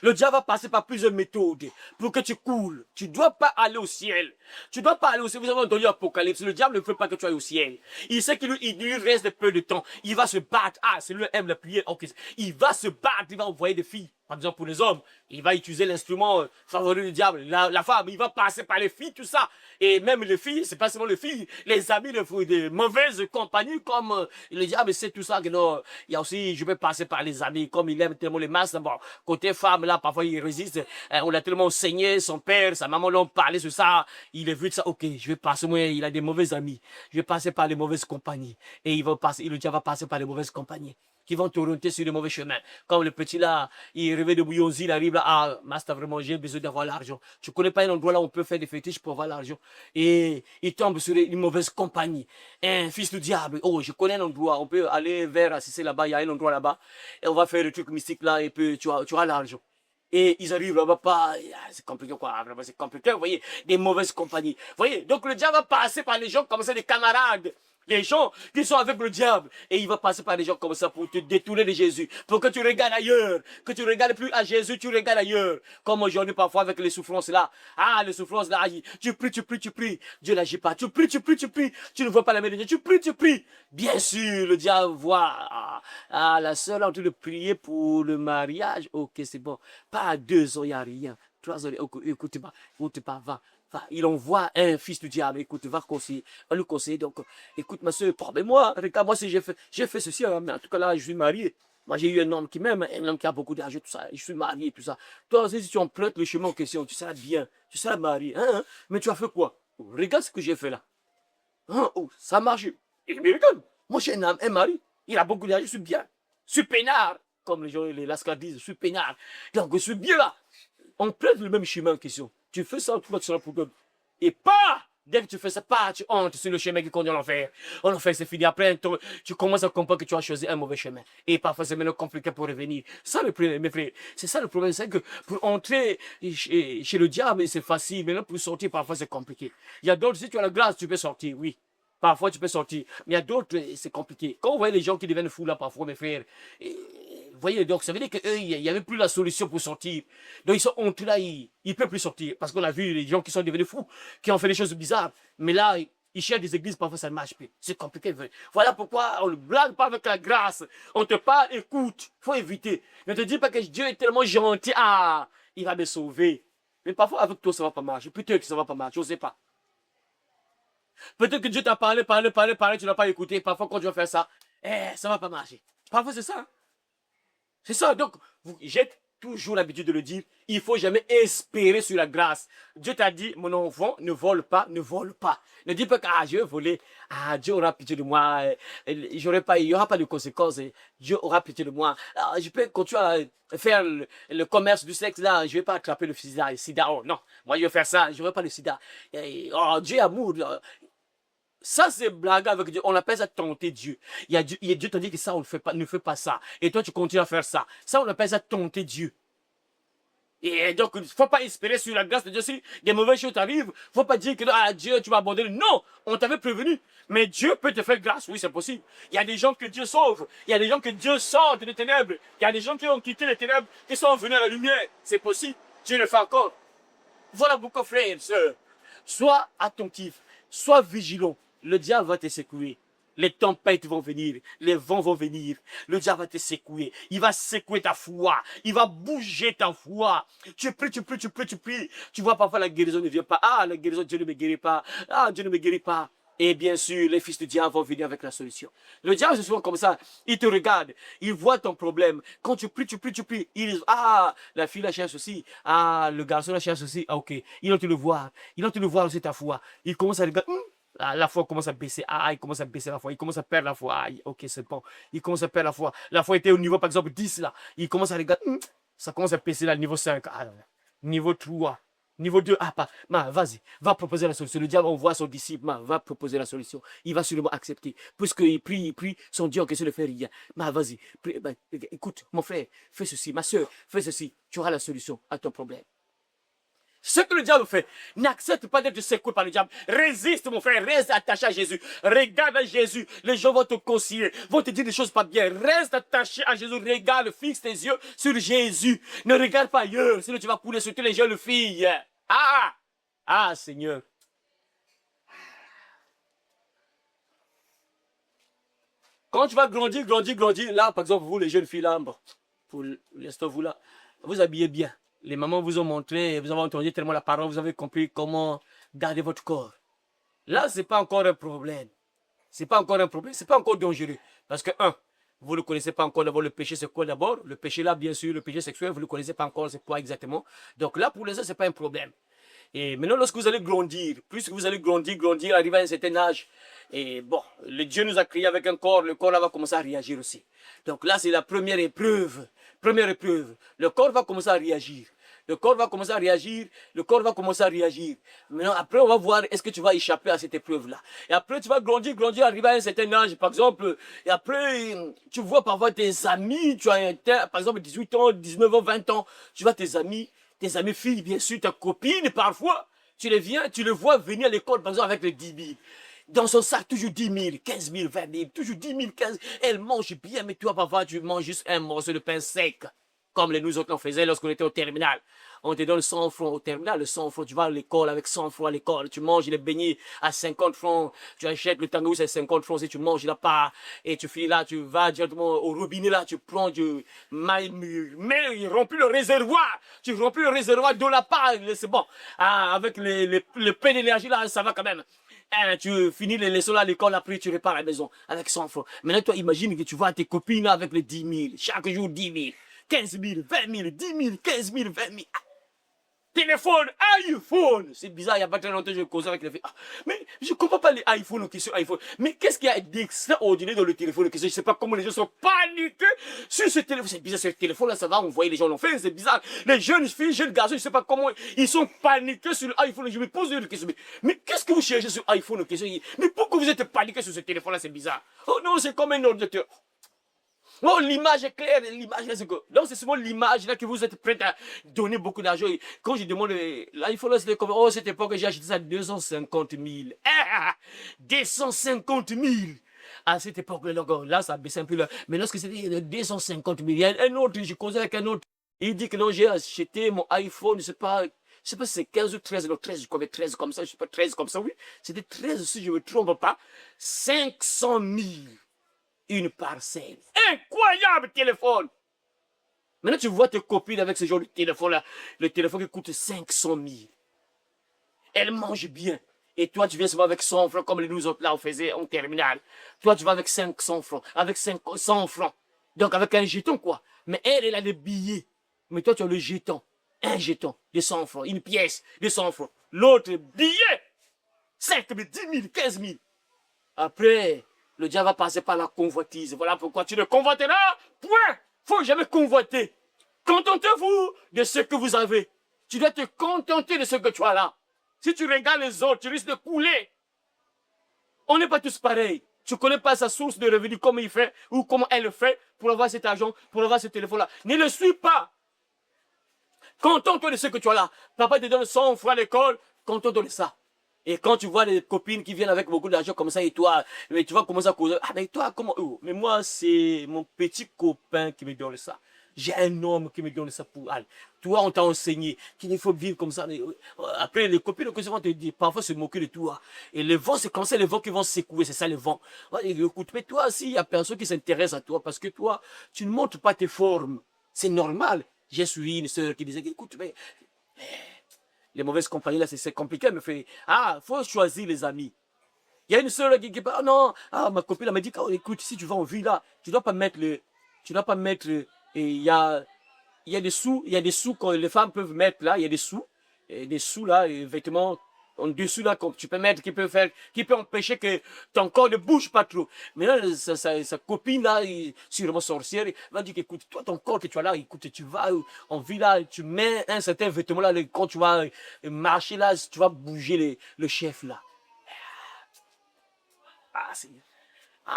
Le diable va passer par plusieurs méthodes pour que tu coules. Tu ne dois pas aller au ciel. Tu ne dois pas aller au ciel. Vous avez entendu l'Apocalypse. Le diable ne veut pas que tu ailles au ciel. Il sait qu'il lui reste peu de temps. Il va se battre. Celui-là aime la prière. Okay. Il va se battre. Il va envoyer des filles. Par exemple, pour les hommes, il va utiliser l'instrument favori du diable. La femme, il va passer par les filles, tout ça. Et même les filles, c'est pas seulement les filles, les amis de mauvaises compagnies, comme le diable sait tout ça. Que non, il y a aussi, je vais passer par les amis, comme il aime tellement les masses. Bon, côté femme, là, parfois il résiste. On l'a tellement saigné, son père, sa maman l'ont parlé sur ça. Il a vu ça, ok, je vais passer, moi, il a des mauvais amis. Je vais passer par les mauvaises compagnies. Et le diable va passer par les mauvaises compagnies qui vont t'orienter sur le mauvais chemin. Comme le petit là, il rêvait de Bouillonzi, il arrive là, master, vraiment, j'ai besoin d'avoir l'argent. Tu connais pas un endroit là où on peut faire des fétiches pour avoir l'argent. Et il tombe sur une mauvaise compagnie. Un fils du diable, je connais un endroit, on peut aller vers Assisé là-bas, il y a un endroit là-bas, et on va faire le truc mystique là, et puis tu as l'argent. Et ils arrivent là-bas, c'est compliqué quoi, vraiment c'est compliqué, vous voyez, des mauvaises compagnies. Vous voyez, donc le diable va passer par les gens comme ça, des camarades. Les gens qui sont avec le diable. Et il va passer par des gens comme ça pour te détourner de Jésus. Pour que tu regardes ailleurs. Que tu ne regardes plus à Jésus, tu regardes ailleurs. Comme aujourd'hui parfois avec les souffrances là. Les souffrances là. Tu pries. Dieu n'agit pas. Tu pries. Tu ne vois pas la main de Dieu. Tu pries. Bien sûr, le diable voit. La sœur est en train de prier pour le mariage. Ok, c'est bon. Pas à 2 ans, il n'y a rien. 3 ans, écoutez pas, va. Il envoie un fils du diable, écoute, va le conseiller, donc, écoute ma soeur, pardonne-moi, regarde-moi si j'ai fait ceci, hein, mais en tout cas là, je suis marié. Moi, j'ai eu un homme qui m'aime, un homme qui a beaucoup d'argent, tout ça, je suis marié, tout ça. Toi, si tu empruntes le chemin en question, tu seras bien, tu seras marié, hein, mais tu as fait quoi? Regarde ce que j'ai fait là. Ça marche. Il me regarde. Moi, j'ai un mari, il a beaucoup d'argent, je suis bien. Je suis peinard, comme les gens, les lascars disent, je suis peinard. Donc, je suis bien là. On prête le même chemin en question. Tu fais ça, tu seras pour toi. Et dès que tu fais ça, tu entres sur le chemin qui conduit à l'enfer. En enfer, c'est fini. Après, tu commences à comprendre que tu as choisi un mauvais chemin. Et parfois, c'est même compliqué pour revenir. Ça, le problème, mes frères. C'est ça le problème. C'est que pour entrer chez le diable, c'est facile. Mais là, pour sortir, parfois, c'est compliqué. Il y a d'autres, si tu as la grâce, tu peux sortir, oui. Parfois, tu peux sortir. Mais il y a d'autres, c'est compliqué. Quand vous voyez les gens qui deviennent fous là, parfois, mes frères, vous voyez, donc ça veut dire qu'eux, il n'y avait plus la solution pour sortir. Donc ils sont entrés là, ils ne peuvent plus sortir. Parce qu'on a vu les gens qui sont devenus fous, qui ont fait des choses bizarres. Mais là, ils cherchent des églises, parfois ça ne marche plus. C'est compliqué. Voilà pourquoi on ne blague pas avec la grâce. On te parle, écoute, il faut éviter. Ne te dis pas que Dieu est tellement gentil, il va me sauver. Mais parfois avec toi, ça ne va pas marcher. Peut-être que ça ne va pas marcher, je ne sais pas. Peut-être que Dieu t'a parlé, tu n'as pas écouté. Parfois quand tu vas faire ça, ça ne va pas marcher. Parfois c'est ça. C'est ça. Donc, j'ai toujours l'habitude de le dire. Il faut jamais espérer sur la grâce. Dieu t'a dit, mon enfant, ne vole pas, ne vole pas. Ne dis pas que je vais voler. Dieu aura pitié de moi. Il n'y aura pas de conséquences. Dieu aura pitié de moi. Je peux continuer à faire le commerce du sexe là. Je ne vais pas attraper le sida. Oh non, moi je vais faire ça. Je n'aurai pas le sida. Dieu est amour. Ça, c'est blague avec Dieu. On appelle ça tenter Dieu. Dieu t'a dit que ça, on ne fait pas ça. Et toi, tu continues à faire ça. Ça, on appelle ça tenter Dieu. Et donc, il ne faut pas espérer sur la grâce de Dieu. Si des mauvaises choses t'arrivent, il ne faut pas dire que Dieu, tu vas abandonner. Non, on t'avait prévenu. Mais Dieu peut te faire grâce. Oui, c'est possible. Il y a des gens que Dieu sauve. Il y a des gens que Dieu sort des ténèbres. Il y a des gens qui ont quitté les ténèbres, qui sont venus à la lumière. C'est possible. Dieu le fait encore. Voilà beaucoup, frères et sœurs. Sois attentif. Sois vigilant. Le diable va te secouer. Les tempêtes vont venir, les vents vont venir, le diable va te secouer, il va secouer ta foi, il va bouger ta foi. Tu pries, tu vois parfois la guérison ne vient pas. La guérison, Dieu ne me guérit pas. Dieu ne me guérit pas. Et bien sûr, les fils du diable vont venir avec la solution. Le diable, c'est souvent comme ça. Il te regarde, il voit ton problème. Quand tu pries, il dit, la fille la cherche aussi. Le garçon la cherche aussi. Ok, il va te le voir. Il va te le voir aussi ta foi. Il commence à regarder. La foi commence à baisser. Il commence à baisser la foi. Il commence à perdre la foi. Ok, c'est bon. Il commence à perdre la foi. La foi était au niveau, par exemple, 10 là. Il commence à regarder. Ça commence à baisser là, niveau 5. Niveau 3. Niveau 2. Vas-y. Va proposer la solution. Le diable envoie son disciple. Va proposer la solution. Il va sûrement accepter. Puisqu'il prie. Son Dieu en question ne fait rien. Vas-y. Écoute, mon frère, fais ceci. Ma soeur, fais ceci. Tu auras la solution à ton problème. Ce que le diable fait, n'accepte pas d'être secoué par le diable. Résiste, mon frère, reste attaché à Jésus. Regarde à Jésus. Les gens vont te conseiller, vont te dire des choses pas bien. Reste attaché à Jésus. Regarde, fixe tes yeux sur Jésus. Ne regarde pas ailleurs, sinon tu vas couler sur tous les jeunes filles. Seigneur. Quand tu vas grandir, là, par exemple, vous, les jeunes filles, là, pour l'instant, vous, là, vous habillez bien. Les mamans vous ont montré, vous avez entendu tellement la parole, vous avez compris comment garder votre corps. Là, ce n'est pas encore un problème. C'est pas encore un problème, c'est pas encore dangereux. Parce que, vous ne connaissez pas encore d'abord le péché, c'est quoi d'abord? Le péché là, bien sûr, le péché sexuel, vous ne le connaissez pas encore, c'est quoi exactement? Donc là, pour l'instant, ce n'est pas un problème. Et maintenant, lorsque vous allez grandir, plus que vous allez grandir, arriver à un certain âge, et bon, le Dieu nous a créé avec un corps, le corps là va commencer à réagir aussi. Donc là, c'est la première épreuve. Le corps va commencer à réagir. Le corps va commencer à réagir. Maintenant, après, on va voir est-ce que tu vas échapper à cette épreuve-là. Et après, tu vas grandir, arriver à un certain âge, par exemple. Et après, tu vois parfois tes amis, tu as par exemple 18 ans, 19 ans, 20 ans. Tu vois tes amis filles, bien sûr, ta copine, parfois. Tu les vois venir à l'école, par exemple, avec les 10 000. Dans son sac, toujours 10 000, 15 000, 20 000, toujours 10 000, 15 000. Elle mange bien, mais toi, parfois, tu manges juste un morceau de pain sec. Comme nous autres, on faisait lorsqu'on était au terminal. On te donne 100 francs au terminal, le 100 francs, tu vas à l'école avec 100 francs à l'école, tu manges les beignets à 50 francs, tu achètes le tango, c'est 50 francs, si tu manges là pas, et tu finis là, tu vas directement au robinet là, tu prends mais il remplit le réservoir, de la part, c'est bon. Avec le peu d'énergie là, ça va quand même. Tu finis les leçons là à l'école, après tu repars à la maison avec 100 francs. Maintenant, toi, imagine que tu vas à tes copines là avec les 10 000, chaque jour 10 000. 15 000, 20 000, 10 000, 15 000, 20 000. Téléphone, iPhone. C'est bizarre, il n'y a pas très longtemps, je causais avec les filles. Mais je ne comprends pas les iPhones ou question iPhone. Mais qu'est-ce qu'il y a d'extraordinaire dans le téléphone? Je ne sais pas comment les gens sont paniqués sur ce téléphone. C'est bizarre, ce téléphone-là, ça va envoyer les gens en enfer. C'est bizarre. Les jeunes filles, jeunes garçons, je ne sais pas comment ils sont paniqués sur l'iPhone. Je me pose une question. Mais qu'est-ce que vous cherchez sur iPhone ou question? Mais pourquoi vous êtes paniqués sur ce téléphone-là? C'est bizarre. Oh non, c'est comme un ordinateur. Oh, l'image est claire, l'image là, c'est que. Donc, c'est souvent l'image là que vous êtes prêt à donner beaucoup d'argent. Quand je demande l'iPhone là, c'était comme, cette époque, j'ai acheté ça à 250 000. 250 000! À cette époque là, ça baissait un peu là. Mais lorsque c'était 250 000, il y a un autre, je causais avec un autre. Il dit que non, j'ai acheté mon iPhone, je ne sais pas si c'est 15 ou 13, non, 13, je crois, 13 comme ça, je ne sais pas, 13 comme ça, oui. C'était 13, si je ne me trompe pas. 500 000. Une parcelle. Incroyable téléphone. Maintenant, tu vois tes copines avec ce genre de téléphone-là. Le téléphone qui coûte 500 000. Elle mange bien. Et toi, tu viens souvent avec 100 francs, comme nous autres là, on faisait en terminale. Toi, tu vas avec 500 francs. Avec 100 francs. Donc, avec un jeton, quoi. Mais elle a des billets. Mais toi, tu as le jeton. Un jeton de 100 francs. Une pièce de 100 francs. L'autre, billet. 5 000, 10 000, 15 000. Après, le diable va passer par la convoitise. Voilà pourquoi tu ne convoiteras point. Faut jamais convoiter. Contentez-vous de ce que vous avez. Tu dois te contenter de ce que tu as là. Si tu regardes les autres, tu risques de couler. On n'est pas tous pareils. Tu ne connais pas sa source de revenus, comment il fait ou comment elle le fait pour avoir cet argent, pour avoir ce téléphone-là. Ne le suis pas. Contente-toi de ce que tu as là. Papa te donne 100 francs à l'école, contente-toi de ça. Et quand tu vois des copines qui viennent avec beaucoup d'argent comme ça et toi, mais tu vas commencer à causer. Ah, mais toi, comment? Oh, mais moi, c'est mon petit copain qui me donne ça. J'ai un homme qui me donne ça pour aller. Toi, on t'a enseigné qu'il faut vivre comme ça. Après, les copines vont te dire, parfois se moquer de toi. Et le vent, c'est comme ça, les vents qui vont secouer, c'est ça le vent. Écoute, mais toi, s'il y a personne qui s'intéresse à toi, parce que toi, tu ne montres pas tes formes. C'est normal. J'ai suivi une sœur qui disait, écoute, mais les mauvaises compagnies, là, c'est compliqué. Elle me fait, faut choisir les amis. Il y a une sœur qui parle, non, ma copine, elle m'a dit, écoute, si tu vas en ville, là, tu dois pas mettre, et il y a des sous, que les femmes peuvent mettre là, il y a des sous là, et vêtements en dessous là, que tu peux mettre, qui peut empêcher que ton corps ne bouge pas trop. Mais là, sa copine là, sûrement sorcière, va dire qu'écoute, toi, ton corps que tu as là, écoute, tu vas en ville là, tu mets un certain vêtement là, quand tu vas marcher là, tu vas bouger le chef là.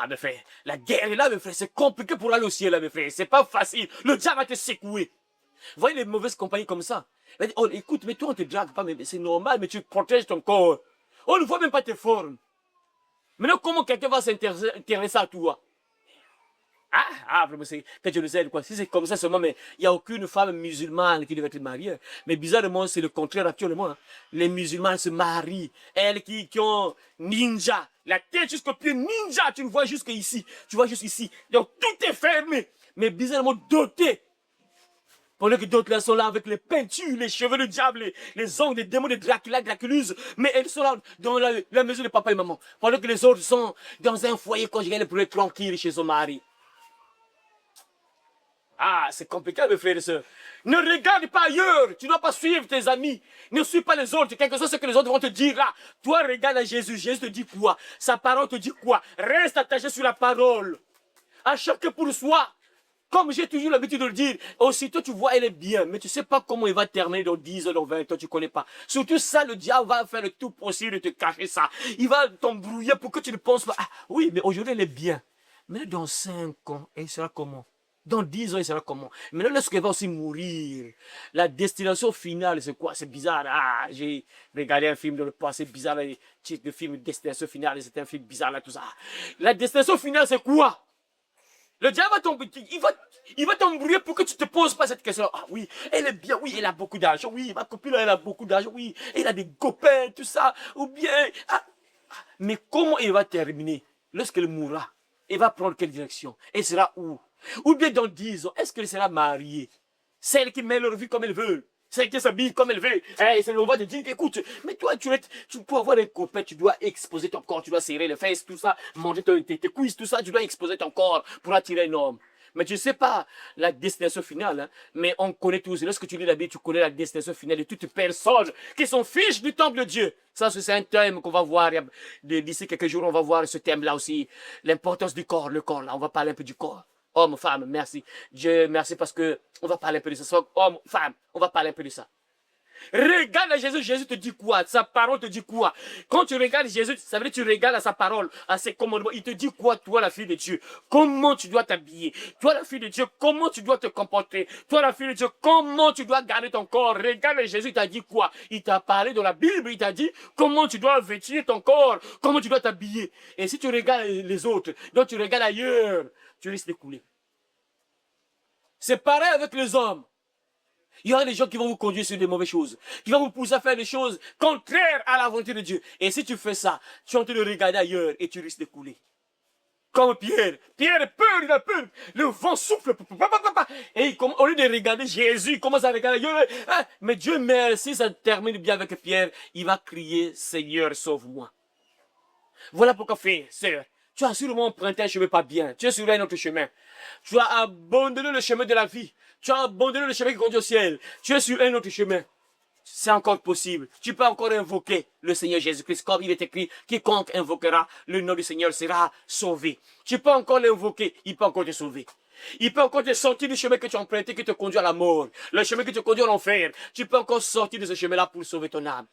Mes frères, la guerre est là, mes frères, c'est compliqué pour aller au ciel, là, mes frères, c'est pas facile. Le diable va te secouer. Vous voyez les mauvaises compagnies comme ça. Oh, écoute, mais toi, on te drague pas, mais c'est normal, mais tu protèges ton corps. On ne voit même pas tes formes. Maintenant, comment quelqu'un va s'intéresser à toi? Vraiment, c'est que je le sais, quoi. Si c'est comme ça seulement, mais il n'y a aucune femme musulmane qui devait être mariée. Mais bizarrement, c'est le contraire actuellement. Hein. Les musulmanes se marient. Elles qui ont ninja, la tête jusqu'au pied ninja, tu le vois jusqu'ici. Tu vois jusqu'ici. Donc tout est fermé. Mais bizarrement doté. Pendant que d'autres là sont là avec les peintures, les cheveux du diable, les ongles des démons de Dracula, Draculus, mais elles sont là dans la maison de papa et maman. Pendant que les autres sont dans un foyer conjugal pour être tranquilles chez son mari. C'est compliqué, mes frères et sœurs. Ne regarde pas ailleurs. Tu ne dois pas suivre tes amis. Ne suis pas les autres. Quelque chose ce que les autres vont te dire là. Toi, regarde à Jésus. Jésus te dit quoi? Sa parole te dit quoi? Reste attaché sur la parole. À chacun pour soi. Comme j'ai toujours l'habitude de le dire, aussitôt tu vois, elle est bien, mais tu ne sais pas comment il va terminer dans 10 ans, dans 20 ans, tu ne connais pas. Surtout ça, le diable va faire le tout possible de te cacher ça. Il va t'embrouiller pour que tu ne penses pas. Oui, mais aujourd'hui, elle est bien. Mais dans 5 ans, elle sera comment? Dans 10 ans, il sera comment? Maintenant, lorsqu'elle va aussi mourir, la destination finale, c'est quoi? C'est bizarre. J'ai regardé un film dans le passé, bizarre, le titre de film, Destination finale, c'était un film bizarre, là, tout ça. La destination finale, c'est quoi? Le diable va t'embrouiller, il va t'embrouiller pour que tu ne te poses pas cette question. Oui, elle est bien, oui, elle a beaucoup d'argent, oui, ma copine, elle a beaucoup d'argent, oui, elle a des copains, tout ça, ou bien... Mais comment il va terminer lorsqu'elle mourra? Elle va prendre quelle direction? Elle sera où? Ou bien dans 10 ans, est-ce qu'elle sera mariée? Celle qui met leur vie comme elle veut. Celle qui s'habille comme elle veut. On va te dire, écoute, mais toi, tu peux avoir des copains, tu dois exposer ton corps, tu dois serrer les fesses, tout ça, manger tes cuisses, tout ça, tu dois exposer ton corps pour attirer un homme. Mais tu ne sais pas la destination finale, hein, mais on connaît tous. Lorsque tu lis la Bible, tu connais la destination finale de toute personne qui sont fiches du temple de Dieu. Ça, c'est un thème qu'on va voir. D'ici quelques jours, on va voir ce thème-là aussi. L'importance du corps, le corps, là. On va parler un peu du corps. Homme, femme, merci. Dieu, merci parce que on va parler un peu de ça. Homme, femme, on va parler un peu de ça. Regarde à Jésus, Jésus te dit quoi? Sa parole te dit quoi? Quand tu regardes Jésus, ça veut dire que tu regardes à sa parole, à ses commandements. Il te dit quoi, toi, la fille de Dieu? Comment tu dois t'habiller? Toi, la fille de Dieu, comment tu dois te comporter? Toi, la fille de Dieu, comment tu dois garder ton corps? Regarde Jésus, il t'a dit quoi? Il t'a parlé dans la Bible, il t'a dit comment tu dois vêtir ton corps, comment tu dois t'habiller. Et si tu regardes les autres, donc tu regardes ailleurs, tu risques de couler. C'est pareil avec les hommes. Il y aura des gens qui vont vous conduire sur des mauvaises choses, qui vont vous pousser à faire des choses contraires à la volonté de Dieu. Et si tu fais ça, tu es en train de regarder ailleurs et tu risques de couler. Comme Pierre. Pierre a peur, il a peur. Le vent souffle. Et au lieu de regarder Jésus, il commence à regarder ailleurs. Mais Dieu merci, ça termine bien avec Pierre. Il va crier, Seigneur, sauve-moi. Voilà pourquoi, frère, sœur, Tu as sûrement emprunté un chemin pas bien. Tu es sur un autre chemin. Tu as abandonné le chemin de la vie. Tu as abandonné le chemin qui conduit au ciel. Tu es sur un autre chemin. C'est encore possible. Tu peux encore invoquer le Seigneur Jésus-Christ. Comme il est écrit, quiconque invoquera le nom du Seigneur sera sauvé. Tu peux encore l'invoquer. Il peut encore te sauver. Il peut encore te sortir du chemin que tu as emprunté qui te conduit à la mort. Le chemin qui te conduit à l'enfer. Tu peux encore sortir de ce chemin-là pour sauver ton âme.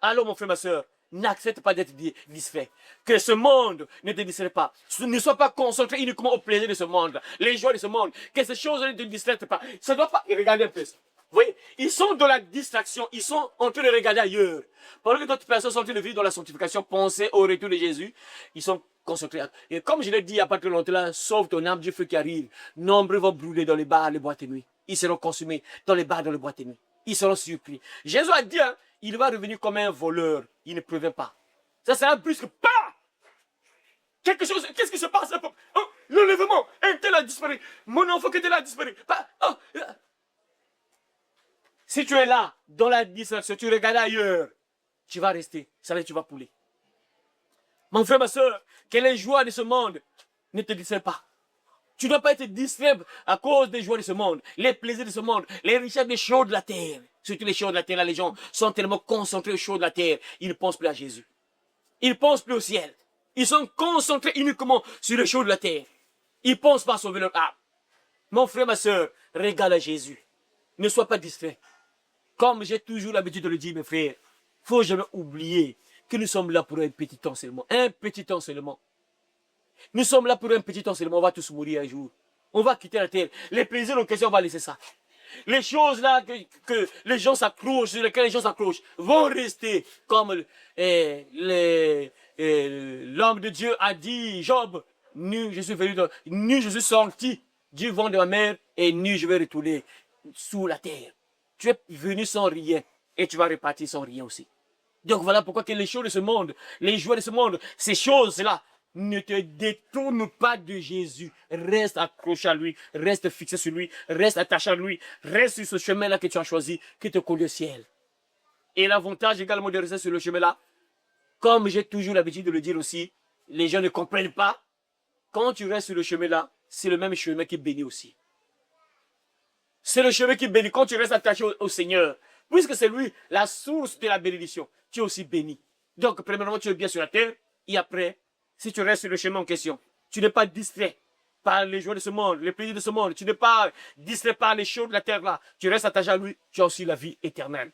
Alors mon frère, ma soeur, n'accepte pas d'être distrait. Que ce monde ne te distrait pas. Ne sois pas concentré uniquement au plaisir de ce monde. Les joies de ce monde. Que ces choses ne te distraient pas. Ça ne doit pas... Regardez un peu ça. Vous voyez, ils sont dans la distraction. Ils sont en train de regarder ailleurs. Pendant que d'autres personnes sont en train de vivre dans la sanctification, penser au retour de Jésus, ils sont concentrés. Et comme je l'ai dit il n'y a pas très longtemps, là, sauve ton âme du feu qui arrive. Nombreux vont brûler dans les bars, les boîtes de nuit. Ils seront consumés dans les bars, dans les boîtes de nuit. Ils seront surpris. Jésus a dit, hein, il va revenir comme un voleur. Il ne prévient pas. Ça sera brusque. Pas! Quelque chose, qu'est-ce qui se passe? Oh, l'enlèvement, un tel a disparu. Mon enfant qui était là a disparu. Pas, oh. Si tu es là, dans la distraction, tu regardes ailleurs, tu vas rester. Ça veut dire que tu vas pouler. Mon frère, ma soeur, que les joies de ce monde ne te distraient pas. Tu ne dois pas être distrait à cause des joies de ce monde, les plaisirs de ce monde, les richesses des choses de la terre. Surtout les choses de la terre, là, les gens sont tellement concentrés aux choses de la terre, ils ne pensent plus à Jésus. Ils ne pensent plus au ciel. Ils sont concentrés uniquement sur les choses de la terre. Ils ne pensent pas à sauver leur âme. Mon frère, ma soeur, regarde à Jésus. Ne sois pas distrait. Comme j'ai toujours l'habitude de le dire, mes frères, il ne faut jamais oublier que nous sommes là pour un petit temps seulement. Un petit temps seulement. Nous sommes là pour un petit temps seulement. On va tous mourir un jour. On va quitter la terre. Les plaisirs en question, on va laisser ça. Les choses là que les gens s'accrochent, sur lesquelles les gens s'accrochent, vont rester comme l'homme de Dieu a dit, Job, nu je suis sorti du ventre de ma mère et nu je vais retourner sous la terre. Tu es venu sans rien et tu vas repartir sans rien aussi. Donc voilà pourquoi que les choses de ce monde, les joies de ce monde, ces choses-là, ne te détourne pas de Jésus. Reste accroché à lui, reste fixé sur lui, reste attaché à lui, reste sur ce chemin-là que tu as choisi, qui te conduit au ciel. Et l'avantage également de rester sur le chemin-là, comme j'ai toujours l'habitude de le dire aussi, les gens ne comprennent pas. Quand tu restes sur le chemin-là, c'est le même chemin qui bénit aussi. C'est le chemin qui bénit. Quand tu restes attaché au Seigneur, puisque c'est lui la source de la bénédiction, tu es aussi béni. Donc, premièrement, tu es bien sur la terre, et après, si tu restes sur le chemin en question, tu n'es pas distrait par les joies de ce monde, les plaisirs de ce monde, tu n'es pas distrait par les choses de la terre là, tu restes attaché à lui, tu as aussi la vie éternelle.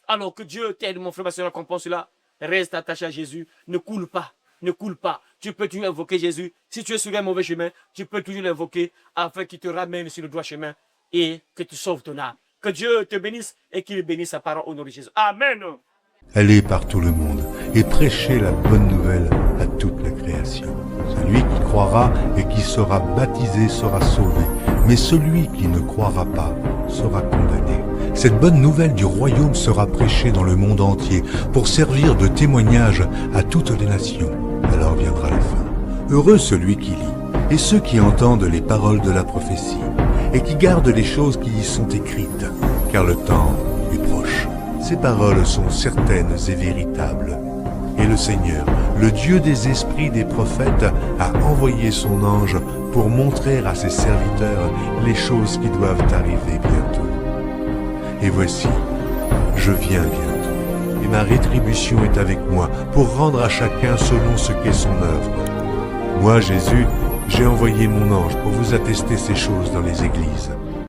Alors que Dieu t'aide, mon frère, ma soeur, à comprendre cela, reste attaché à Jésus, ne coule pas, ne coule pas. Tu peux toujours invoquer Jésus. Si tu es sur un mauvais chemin, tu peux toujours l'invoquer afin qu'il te ramène sur le droit chemin et que tu sauves ton âme. Que Dieu te bénisse et qu'il bénisse sa parole au nom de Jésus. Amen. Allez par tout le monde et prêchez la bonne nouvelle à toute la création. Celui qui croira et qui sera baptisé sera sauvé, mais celui qui ne croira pas sera condamné. Cette bonne nouvelle du royaume sera prêchée dans le monde entier pour servir de témoignage à toutes les nations. Alors viendra la fin. Heureux celui qui lit et ceux qui entendent les paroles de la prophétie et qui gardent les choses qui y sont écrites, car le temps est proche. Ces paroles sont certaines et véritables. Et le Seigneur, le Dieu des esprits des prophètes, a envoyé son ange pour montrer à ses serviteurs les choses qui doivent arriver bientôt. Et voici, je viens bientôt, et ma rétribution est avec moi pour rendre à chacun selon ce qu'est son œuvre. Moi, Jésus, j'ai envoyé mon ange pour vous attester ces choses dans les églises.